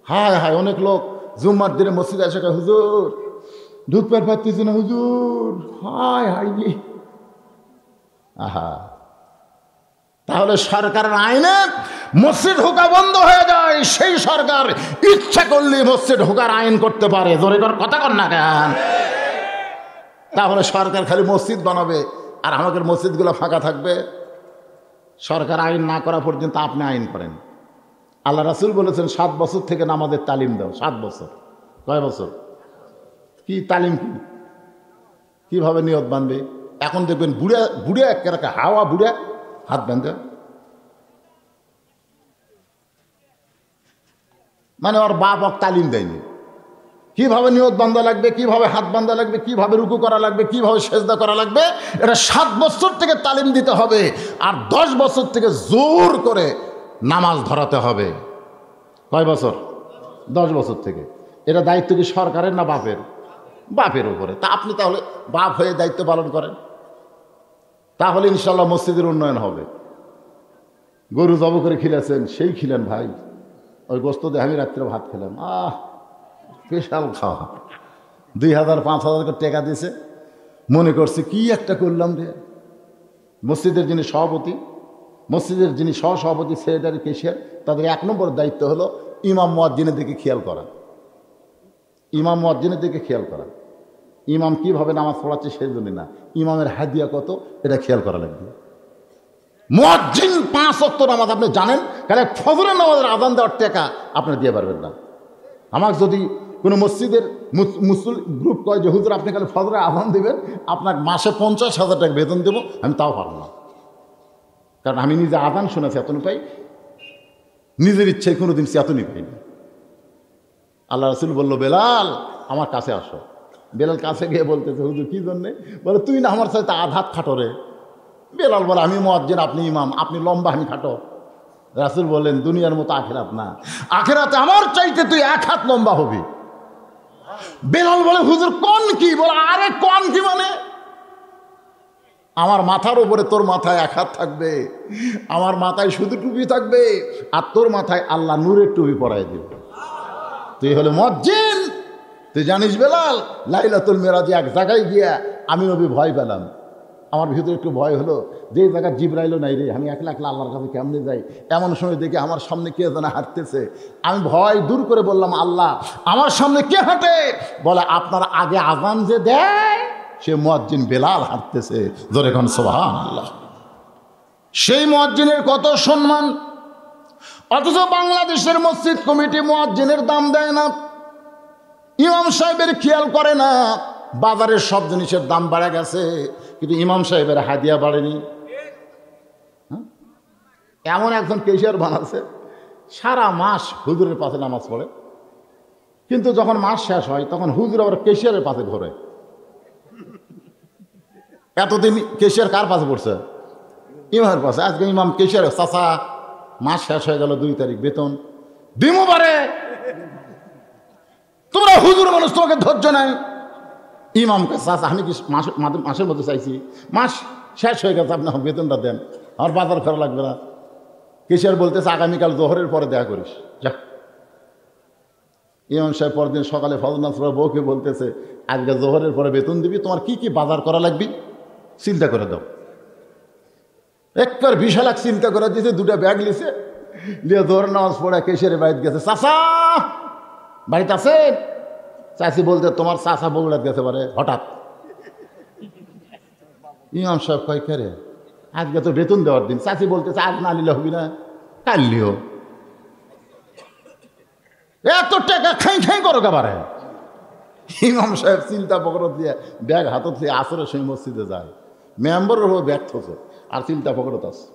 হায় হায়, অনেক লোক জুম্মার দিনে মসজিদে এসে কয়, হুজুর ঢুকবার পারতেছি না হুজুর, হায় হায়। আহা, তাহলে সরকারের আইনে মসজিদ ঢোকা বন্ধ হয়ে যায়, সেই সরকার ইচ্ছা করলে মসজিদ ঢোকার আইন করতে পারে। জোরে কথা কর না কেন? তাহলে সরকার খালি মসজিদ বানাবে আর আমাদের মসজিদগুলো ফাঁকা থাকবে। সরকার আইন না করা পর্যন্ত আপনি আইন করেন। আল্লাহ রাসূল বলেছেন 7 বছর থেকে নামাজের তালিম দাও। 7 বছর। কয় বছর? কি তালিম? কিভাবে নিয়ত বানবে? এখন দেখবেন বুড়া বুড়া একটা হাওয়া বুড়া হাত বাঁধে, মানে ওর বাপ ওর তালিম দেয়নি কিভাবে নিয়ত বান্ধা লাগবে, কিভাবে হাত বান্ধা লাগবে, কিভাবে রুকু করা লাগবে, কিভাবে সেজদা করা লাগবে। এটা 7 বছর থেকে তালিম দিতে হবে। আর 10 বছর থেকে জোর করে নামাজ ধরাতে হবে। কয় বছর? 10 বছর থেকে। এটা দায়িত্ব কি সরকারের না বাপের? বাপের উপরে। তা আপনি তাহলে বাপ হয়ে দায়িত্ব পালন করেন, তাহলে ইনশাল্লাহ মসজিদের উন্নয়ন হবে। গরু জব করে খিলেছেন, সেই খিলেন ভাই, ওই গোস্ত দিয়ে আমি রাত্রে ভাত খেলাম, স্পেশাল খাওয়া। 2000-5000 করে টাকা দিয়েছে, মনে করছে কি একটা করলাম রে। মসজিদের যিনি সভাপতি মসজিদের যিনি সহসভাপতি, সেক্রেটারি, কেশিয়ার, তাদের 1 নম্বর দায়িত্ব হলো ইমাম মুয়াজ্জিনের দিকে খেয়াল করা। ইমাম মুয়াজ্জিনের দিকে খেয়াল করা। ইমাম কীভাবে নামাজ পড়াচ্ছে সেই জন্য না, ইমামের হাদিয়া কত এটা খেয়াল করা লাগবে। মুয়াজ্জিন 5 ওয়াক্ত নামাজ আপনি জানেন, কারণ ফজরের নামাজের আযান দেওয়ার টাকা আপনি দিয়ে পারবেন না। আমাকে যদি কোনো মসজিদের মুসলিম গ্রুপ কয় যে হুজুর আপনি খালি ফজরের আযান দেবেন, আপনাকে মাসে 50,000 টাকা বেতন দেবো, আমি তাও পারব না। কারণ আমি নিজে আযান শুনেছি, এতনি পাই, নিজের ইচ্ছায় কোনো দিন এতনি পাইনি। আল্লাহ রাসূল বলল, বেলাল আমার কাছে আসো। বেলাল কাছে গিয়ে বলতেছে, হুজুর কী জন্যে? বলে, তুই না আমার সাথে আধাত খাটো রে। বেলাল বলে, আমি মুয়াজ্জিন, আপনি ইমাম, আপনি লম্বা, আমি খাটো। রাসূল বললেন, দুনিয়ার মতো আখিরাত না, আখিরাতে আমার চাইতে তুই 1 হাত লম্বা হবি। বেলাল বলে, হুজুর কোন কি? বলে, আরে কোন কি মানে? আমার মাথার উপরে তোর মাথায় 1 হাত থাকবে, আমার মাথায় শুধু টুপি থাকবে, আর তোর মাথায় আল্লাহ নূরের টুপি পরাই দিবে। তুই হলে মুয়াজ্জিন। তুই জানিস বেলাল, লাইলাতুল মেরাজে এক জায়গায় গিয়া আমি নবী ভয় পেলাম। আমার ভিতরে একটু ভয় হলো, যে জায়গায় জিবরাইলও নাই রে, আমি একলা একলা আল্লাহর কাছে কেমনে যাই? এমন সময় দেখি আমার সামনে কে যেন হাঁটতেছে। আমি ভয় দূর করে বললাম, আল্লাহ আমার সামনে কে হাঁটে? বলে, আপনার আগে আযান যে দেয় সে মুয়াজ্জিন বেলাল হাঁটতেছে। জোরে কোন সুবহানাল্লাহ। সেই মুয়াজ্জিনের কত সম্মান, অথচ বাংলাদেশের মসজিদ কমিটি মুয়াজ্জিনের দাম দেয় না, ইমাম সাহেবের খেয়াল করে না। বাজারের সব জিনিসের দাম বাড়ে গেছে, কিন্তু ইমাম সাহেবের হাদিয়া বাড়েনি। এমন একজন কেশিয়ার বানাচ্ছে, সারা মাস হুজুরের পাশে নামাজ পড়ে, কিন্তু যখন মাস শেষ হয় তখন হুজুর আবার কেশিয়ারের পাশে ঘোরে। এতদিন কেশিয়ার কার পাশে পড়ছে? ইমামের পাশে। আজকে ইমাম কেশিয়ার, চাচা মাস শেষ হয়ে গেল, 2 তারিখ বেতন দিমু পারে, তোমরা হুজুর মানুষ, তোমাকে ধৈর্য নাই। ইমামকে, চাচা আমি কি মাসের মধ্যে চাইছি, মাস শেষ হয়ে গেছে, আপনি বেতনটা দেন, আমার বাজার করা লাগবে না। কেশিয়ার বলতেছে, আগামীকাল জোহরের পরে দেখা করিস, যা। ইমাম সাহেব পরদিন সকালে ফজর নামাজ পড়ে বউকে বলতেছে, আজকে জোহরের পরে বেতন দিবি, তোমার কি কি বাজার করা লাগবে চিন্তা করে দাও। একবার 20 লাখ চিন্তা করে দিয়েছে, 2টা ব্যাগ লিছে, নিয়ে জোহর নামাজ পড়ে কেশিয়ারের বাড়িতে গেছে। চাচা বাড়িতে আছে? চাচি বলতে, তোমার চাচা বগুড়াত গেছে পারে হঠাৎ। ইমাম সাহেব কয়, কে রে, আজকে তো বেতন দেওয়ার দিন। চাচি বলতেছে, আজ না নিলে হবি না, কাল লিও। এত টাকা খাই খাই করো কাবারে। ইমাম সাহেব চিন্তা পকড়ত দিয়ে ব্যাগ হাতত দিয়ে আসরের সেই মসজিদে যায়। মেম্বারের হয়ে ব্যাগ থছে আর চিন্তা পকড়ত আছে।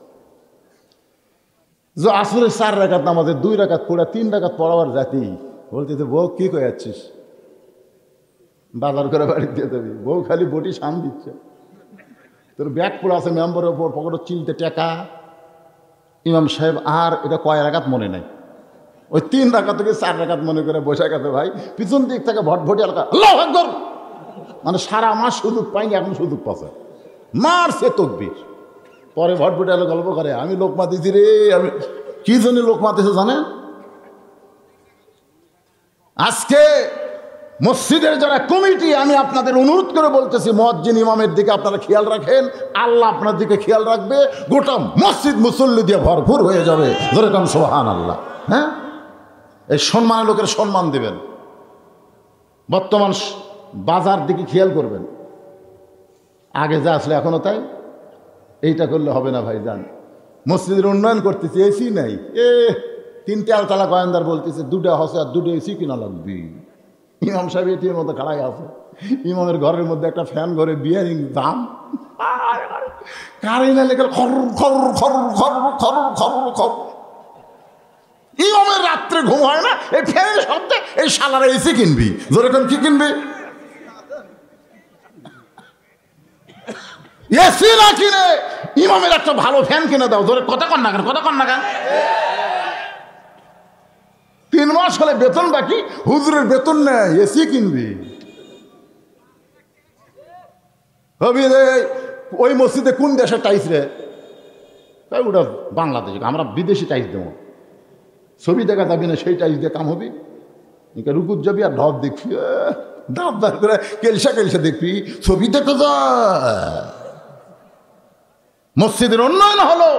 যে আসরের 4 রাকাত নামাজে 2 রাকাত পড়া 3 রাকাত পড়াবার জাতি বলতেছে, বউ কি কয়ে যাচ্ছিস? বাজার করে বাড়ি দিয়ে দেবি। বউ খালি বটি সাম দিচ্ছে, তোর ব্যাগ পড়ে আছে মেম্বারের ওপর, পকেট চিলতে টাকা। ইমাম সাহেব আর এটা কয় রাকাত মনে নাই, ওই 3 রাকাত থেকে 4 রাকাত মনে করে বসে গেছে। ভাই পিছন দিক থেকে ভটভটি এলাকা, আল্লাহু আকবার, মানে সারা মাস সুযোগ পাইনি, এখন সুযোগ পাচ্ছে, মারছে তকবীর। পরে ভটভটি এলো গল্প করে, আমি লোকমা দিছি রে। আমি কি জন্য লোকমা দিছে জানেন? আজকে মসজিদের যারা কমিটি, আমি আপনাদের অনুরোধ করে বলতেছি, মুয়াজ্জিন ইমামের দিকে আপনারা খেয়াল রাখেন, আল্লাহ আপনার দিকে খেয়াল রাখবে, গোটা মসজিদ মুসল্লি দিয়ে ভরপুর হয়ে যাবে। যেরকম সুবহানাল্লাহ। হ্যাঁ, এই সম্মানের লোকের সম্মান দেবেন। বর্তমান বাজার দিকে খেয়াল করবেন, আগে যা আসলে এখনো তাই। এইটা করলে হবে না ভাই, যান মসজিদের উন্নয়ন করতেছি, এসি নাই, 3টে আলতালা গোয়েন্দার বলতেছে 2টা হসে আর 2টা এসি কিনা লাগবে। ইমাম সাহেব এটির মতো খাড়াই আছে, ইমামের ঘরের মধ্যে একটা ফ্যান ঘরে বিয়ারিং দাম কারেন্ট লেগে খর খর খর খর খর খর খর। ইমামের রাত্রে ঘুম হয় না, এই ফ্যানের শব্দে এই শালারা এসি কিনবি। যেরকম কি কিনবি? এসি না কিনে ইমামের একটা ভালো ফ্যান কিনে দাও। ধরে কথা কন না কেন, কথা কন না কেন? 3 মাস হলে বেতন বাকি, হুজুরের বেতন নেই, এসি কিনবি। হবি রে, ওই মসজিদে কোন দেশের টাইস রে? ওটা বাংলাদেশ, আমরা বিদেশি টাইস দেবো। ছবি দেখা যাবি না, সেই টাইস দিয়ে কাম হবি। রুকুত যাবি আর ঢপ দেখবি, দাঁত বার করে কেলসা কেলসা দেখবি, ছবি দেখা যায়। মসজিদের উন্নয়ন হলো,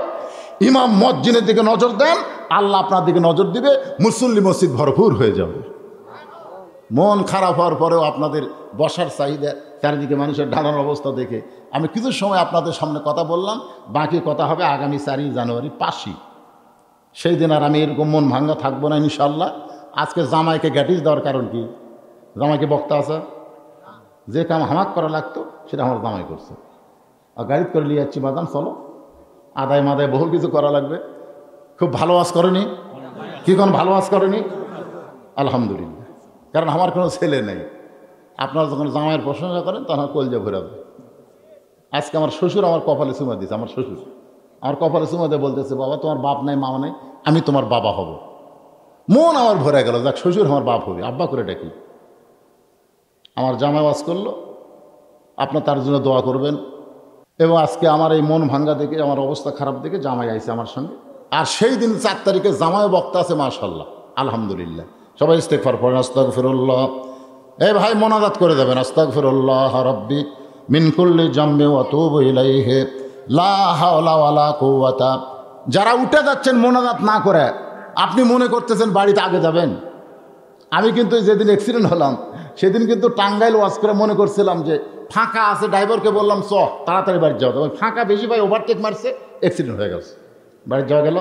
ইমাম মসজিদের দিকে নজর দেন, আল্লাহ আপনার দিকে নজর দিবে, মুসল্লি মসজিদ ভরপুর হয়ে যাবে। মন খারাপ হওয়ার পরেও আপনাদের বসার চাহিদা, চারিদিকে মানুষের ঢালার অবস্থা দেখে আমি কিছু সময় আপনাদের সামনে কথা বললাম, বাকি কথা হবে আগামী 4 জানুয়ারি পাশি। সেই দিন আর আমি এরকম মন ভাঙ্গা থাকবো না ইনশাল্লাহ। আজকে জামাইকে গ্যাটিস দেওয়ার কারণ কি? জামাইকে বক্তা আছে, যে কাম হামাক করা লাগতো সেটা আমার জামাই করছে। আর গাড়িতে করে নিয়ে যাচ্ছি, বাদাম চলো, আদায় মাদায় বহু কিছু করা লাগবে। খুব ভালো ওয়াজ করেনি, কি কোন ভালো ওয়াজ করেনি? আলহামদুলিল্লাহ। কারণ আমার কোনো ছেলে নেই। আপনারা যখন জামাইয়ের প্রশংসা করেন তখন কলজা ঘোরাবে। আজকে আমার শ্বশুর আমার কপালে চুমা দিয়েছে। আমার শ্বশুর আমার কপালে চুমা দিয়ে বলতেছে, বাবা তোমার বাপ নাই মা নাই, আমি তোমার বাবা হব। মন আমার ভরে গেল, যাক শ্বশুর আমার বাপ হবে, আব্বা করে ডাকি। আমার জামাই ওয়াজ করলো, আপনার তার জন্য দোয়া করবেন। এবং আজকে আমার এই মন ভাঙ্গা দেখে, আমার অবস্থা খারাপ দেখে জামাই আইছে আমার সঙ্গে। আর সেই দিন 4 তারিখে জামাই বক্তা আছে, মাশাআল্লাহ, আলহামদুলিল্লাহ। সবাই ইস্তেগফার পড়েন, আস্তাগফিরুল্লাহ। এই ভাই মোনাজাত করে দেবেন, আস্তাগফিরুল্লাহ রাব্বি মিন কুল্লি জামবি ওয়া আতুবু ইলাইহি লা হাওলা ওয়ালা কুওয়াতা। যারা উঠে যাচ্ছেন মোনাজাত না করে, আপনি মনে করতেছেন বাড়িতে আগে যাবেন। আমি কিন্তু যেদিন অ্যাক্সিডেন্ট হলাম সেদিন কিন্তু টাঙ্গাইল ওয়াজ করে মনে করছিলাম যে ফাঁকা আছে, ড্রাইভারকে বললাম চ তাড়াতাড়ি বাড়ি যাও। তবে ফাঁকা বেশি ভাই, ওভারটেক মারছে, অ্যাক্সিডেন্ট হয়ে গেছে, বাড়ি যাওয়া গেল।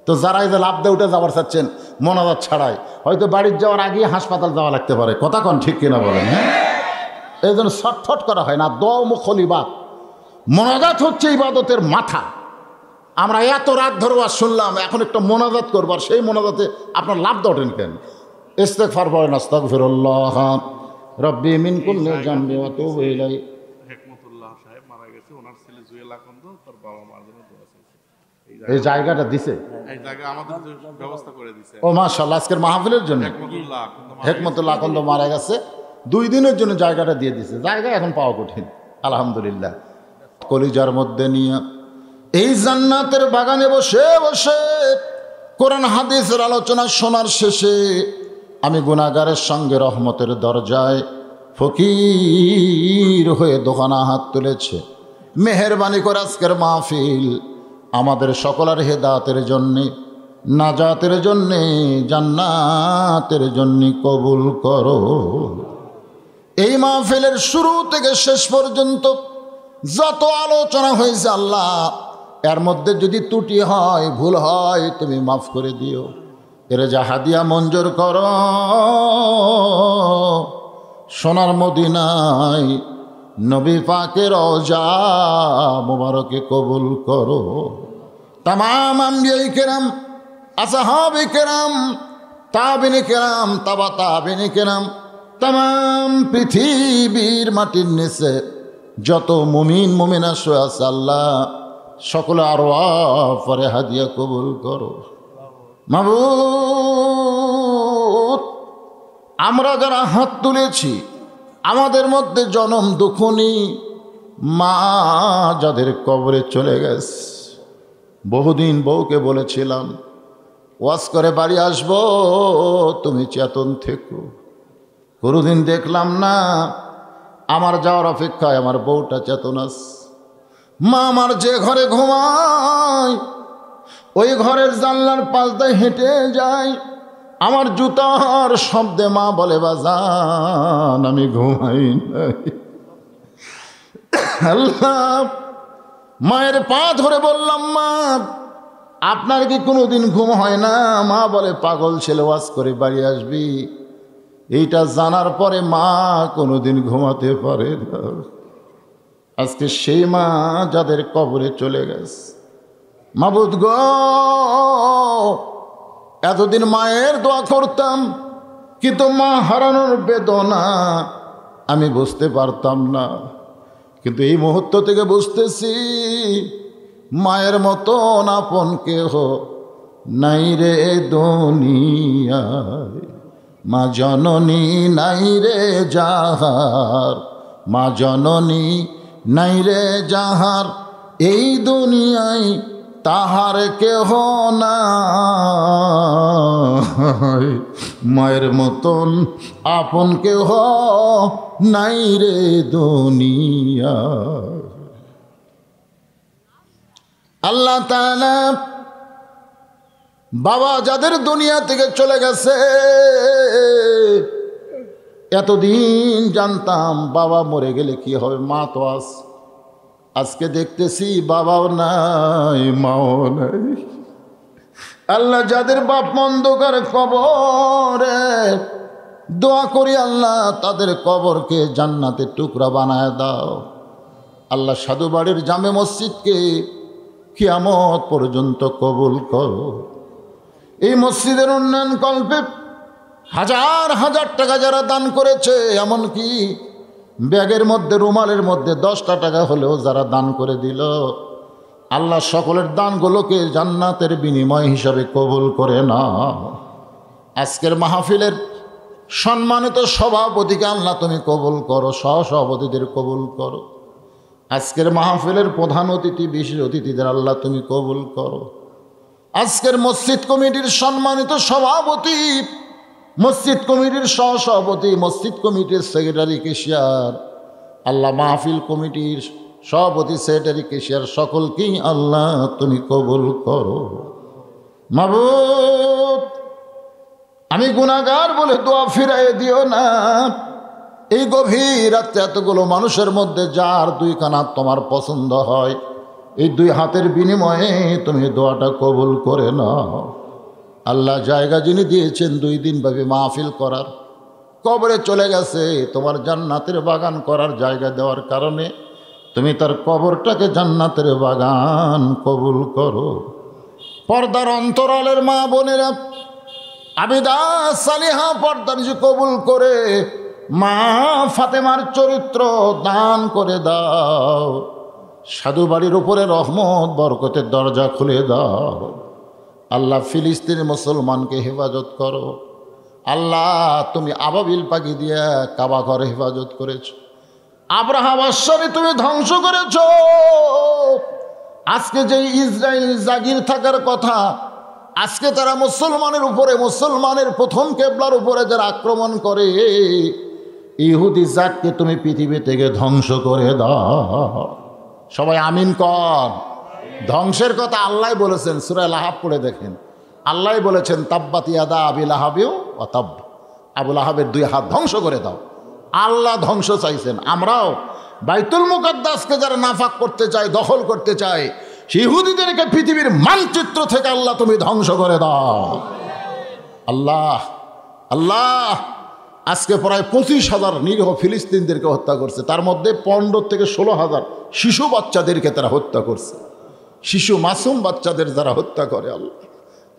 তো যারা এই যে লাভ দিয়ে উঠে যাওয়ার চাচ্ছেন মোনাজাত ছাড়াই, হয়তো বাড়ির যাওয়ার আগেই হাসপাতাল যাওয়া লাগতে পারে। কথা কন ঠিক কিনা বলেন? হ্যাঁ, এই জন্য শর্টফট করা হয় না। দোয়া মুখল ইবাদ, মোনাজাত হচ্ছে ইবাদতের মাথা। আমরা এত রাত ধরে ওয়াজ শুনলাম, এখন একটা মোনাজাত করবার, সেই মোনাজাতে আপনার লাভ দটেন কেন? ইস্তেগফার পড়েন, আস্তাগফিরুল্লাহ রাব্বি মিন কুল্লি জামবি ওয়া আতুবু ইলাইহি। হেকমতুল্লাহ সাহেব মারা গেছে, ওনার ছেলে জুয়েল আকন্দ তার বাবা মার জন্য দোয়া চাইছে। এই জায়গাটা দিছে, এই জায়গা আমাদের ব্যবস্থা করে দিয়েছে। ও মাশাআল্লাহ, আজকের মাহফিলের জন্য হেকমতুল্লাহ আকন্দ মারা গেছে, 2 দিনের জন্য জায়গাটা দিয়ে দিছে। জায়গা এখন পাওয়া কঠিন, আলহামদুলিল্লাহ। কলিজার মধ্যে নিয়ে এই জান্নাতের বাগানে বসে বসে কোরআন হাদিসের আলোচনা শোনার শেষে আমি গুনাহগারের সঙ্গে রহমতের দরজায় ফকির হয়ে দোকানা হাত তুলেছে। মেহেরবানি করে আজকের মাহফিল আমাদের সকলের হেদায়েতের জন্যে, নাজাতের জন্যে, জান্নাতের জন্যে কবুল করো। এই মাহফিলের শুরু থেকে শেষ পর্যন্ত যত আলোচনা হয়েছে আল্লাহ, এর মধ্যে যদি ত্রুটি হয়, ভুল হয়, তুমি মাফ করে দিও। এর যা হাদিয়া মঞ্জুর করো, সোনার মদিনায় নবী পাকের রওজা মুবারকে কবুল করো। তামাম আম্বিয়ায়ে কেরাম, আসহাবে কেরাম, তাবিনে কেরাম, তাবা তাবিনে কেরাম, তামাম পৃথিবীর মাটির নিচে যত মুমিন মুমিনা শুয়ে আছে আল্লাহ, সকলে আরওয়াহ পরে হাদিয়া কবুল করো। মাবুদ, আমরা যারা হাত তুলেছি, আমাদের মধ্যে জনম দুঃখনি মা যাদের কবরে চলে গেছে, বহুদিন বউকে বলেছিলাম ওয়াজ করে বাড়ি আসবো, তুমি চেতন থেকো। কোনোদিন দেখলাম না। আমার যাওয়ার অপেক্ষায় আমার বউটা চেতন আছে। মা আমার যে ঘরে ঘুমায় ওই ঘরের জানলার পাশ দিয়ে হেঁটে যায়, আমার জুতার শব্দে মা বলে বাজান আমি ঘুমাই নাই। আল্লাহ, মায়ের পা ধরে বললাম মা আপনার কি কোনোদিন ঘুম হয় না? মা বলে পাগল ছেলে, ওয়াজ করে বাড়ি আসবি। এইটা জানার পরে মা কোনোদিন ঘুমাতে পারে না। আজকে সেই মা যাদের কবরে চলে গেছে, মাবুদ গো, এতদিন মায়ের দোয়া করতাম, কিন্তু মা হারানোর বেদনা আমি বুঝতে পারতাম না। কিন্তু এই মুহূর্ত থেকে বুঝতেছি মায়ের মতন আপন কেহ নাই রে দুনিয়ায়। মা জননী নাই রে যাহার, মা জননী নাই রে যাহার, এই দুনিয়ায় তাহার কেহ নাই। মায়ের মতন আপন কেহ নাই রে দুনিয়া। আল্লাহ তাআলা বাবা যাদের দুনিয়া থেকে চলে গেছে, এতদিন জানতাম বাবা মরে গেলে কি হবে, মা তো আছে। আজকে দেখতেছি বাবাও নাই মাও নাই। আল্লাহ যাদের বাপ অন্ধকার কবরে, দোয়া করি আল্লাহ তাদের কবরকে জান্নাতের টুকরা বানায় দাও। আল্লাহ সাধু বাড়ির জামে মসজিদকে কিয়ামত পর্যন্ত কবুল করো। এই মসজিদের উন্নয়ন কল্পে হাজার হাজার টাকা যারা দান করেছে, এমনকি ব্যাগের মধ্যে রুমালের মধ্যে 10টা টাকা হলেও যারা দান করে দিল, আল্লাহ সকলের দানগুলোকে জান্নাতের বিনিময় হিসাবে কবুল করে নাও। আজকের মাহফিলের সম্মানিত সভাপতিকে আল্লাহ তুমি কবুল করো, সহসভাপতিদের কবুল করো। আজকের মাহফিলের প্রধান অতিথি, বিশেষ অতিথিদের আল্লাহ তুমি কবুল করো। আজকের মসজিদ কমিটির সম্মানিত সভাপতি, মসজিদ কমিটির সহসভাপতি, মসজিদ কমিটির সেক্রেটারি কেশিয়ার, আল্লাহ মাহফিল কমিটির সভাপতি, সেক্রেটারি কেশিয়ার, সকলকেই আল্লাহ তুমি কবুল করো। মাবুদ, আমি গুনাহগার বলে দোয়া ফিরাই দিও না। এই গভীর রাত্রে এতগুলো মানুষের মধ্যে যার 2 কানা তোমার পছন্দ হয়, এই 2 হাতের বিনিময়ে তুমি দোয়াটা কবুল করে নাও। আল্লাহ জায়গা যিনি দিয়েছেন 2 দিন ভাবে মাহফিল করার, কবরে চলে গেছে, তোমার জান্নাতের বাগান করার জায়গা দেওয়ার কারণে তুমি তার কবরটাকে জান্নাতের বাগান কবুল করো। পর্দার অন্তরালের মা বোনেরা, আবিদা সালিহা পর্দানিশি কবুল করে মা ফাতেমার চরিত্র দান করে দাও। সাধু বাড়ির উপরে রহমত বরকতের দরজা খুলে দাও। আল্লাহ ফিলিস্তিনি মুসলমানকে হেফাজত করো। আল্লাহ তুমি আবাবিল পাখি দিয়ে কাবা ঘর হেফাজত করেছ, আব্রাহা বাদশাকে তুমি ধ্বংস করেছ। আজকে যে ইসরায়েল জাগির থাকার কথা, আজকে তারা মুসলমানের উপরে, মুসলমানের প্রথম কেবলার উপরে যারা আক্রমণ করে, ইহুদি জাতকে তুমি পৃথিবী থেকে ধ্বংস করে দাও। সবাই আমিন কর। ধ্বংসের কথা আল্লাহ বলেছেন, সূরা লাহাব পড়ে দেখেন। আল্লাহ বলেছেন তাব্বাত ইয়াদা আবি লাহাবিও ওয়া তাব, আবু লাহাবের 2 হাত ধ্বংস করে দাও। আল্লাহ ধ্বংস চাইছেন। আমরাও বাইতুল মুকাদ্দাসকে যারা নাফাক করতে চায়, দখল করতে চায়, ইহুদিদেরকে পৃথিবীর মানচিত্র থেকে আল্লাহ তুমি ধ্বংস করে দাও। আল্লাহ আল্লাহ আজকে প্রায় 25,000 নিরীহ ফিলিস্তিনদেরকে হত্যা করছে, তার মধ্যে 15 থেকে 16,000 শিশু বাচ্চাদেরকে তারা হত্যা করছে। শিশু মাসুম বাচ্চাদের যারা হত্যা করে, আল্লাহ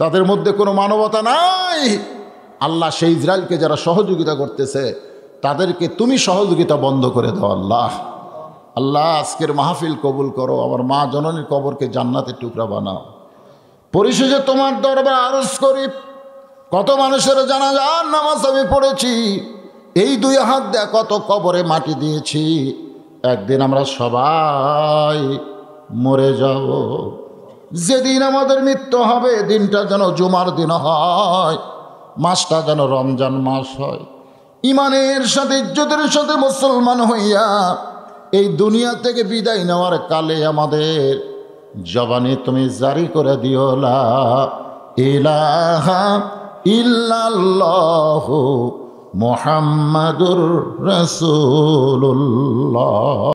তাদের মধ্যে কোনো মানবতা নাই। আল্লাহ সেই ইসরায়েলকে যারা সহযোগিতা করতেছে, তাদেরকে তুমি সহযোগিতা বন্ধ করে দাও। আল্লাহ আল্লাহ আজকের মাহফিল কবুল করো। আমার মা জননীর কবরকে জান্নাতের টুকরা বানাও। পরিশেষে তোমার দরবার আরজ করি, কত মানুষের জানাজার নামাজ আমি পড়েছি, এই 2 হাত দিয়ে কত কবরে মাটি দিয়েছি। একদিন আমরা সবাই মরে যাব। যেদিন আমাদের মৃত্যু হবে, দিনটা যেন জুমার দিন হয়, মাসটা যেন রমজান মাস হয়। ইমানের সাথে, ইজ্জতের সাথে মুসলমান হইয়া এই দুনিয়া থেকে বিদায় নেওয়ার কালে আমাদের জবানে তুমি জারি করে দিও লা ইলাহা ইল্লাল্লাহু মুহাম্মাদুর রাসূলুল্লাহ।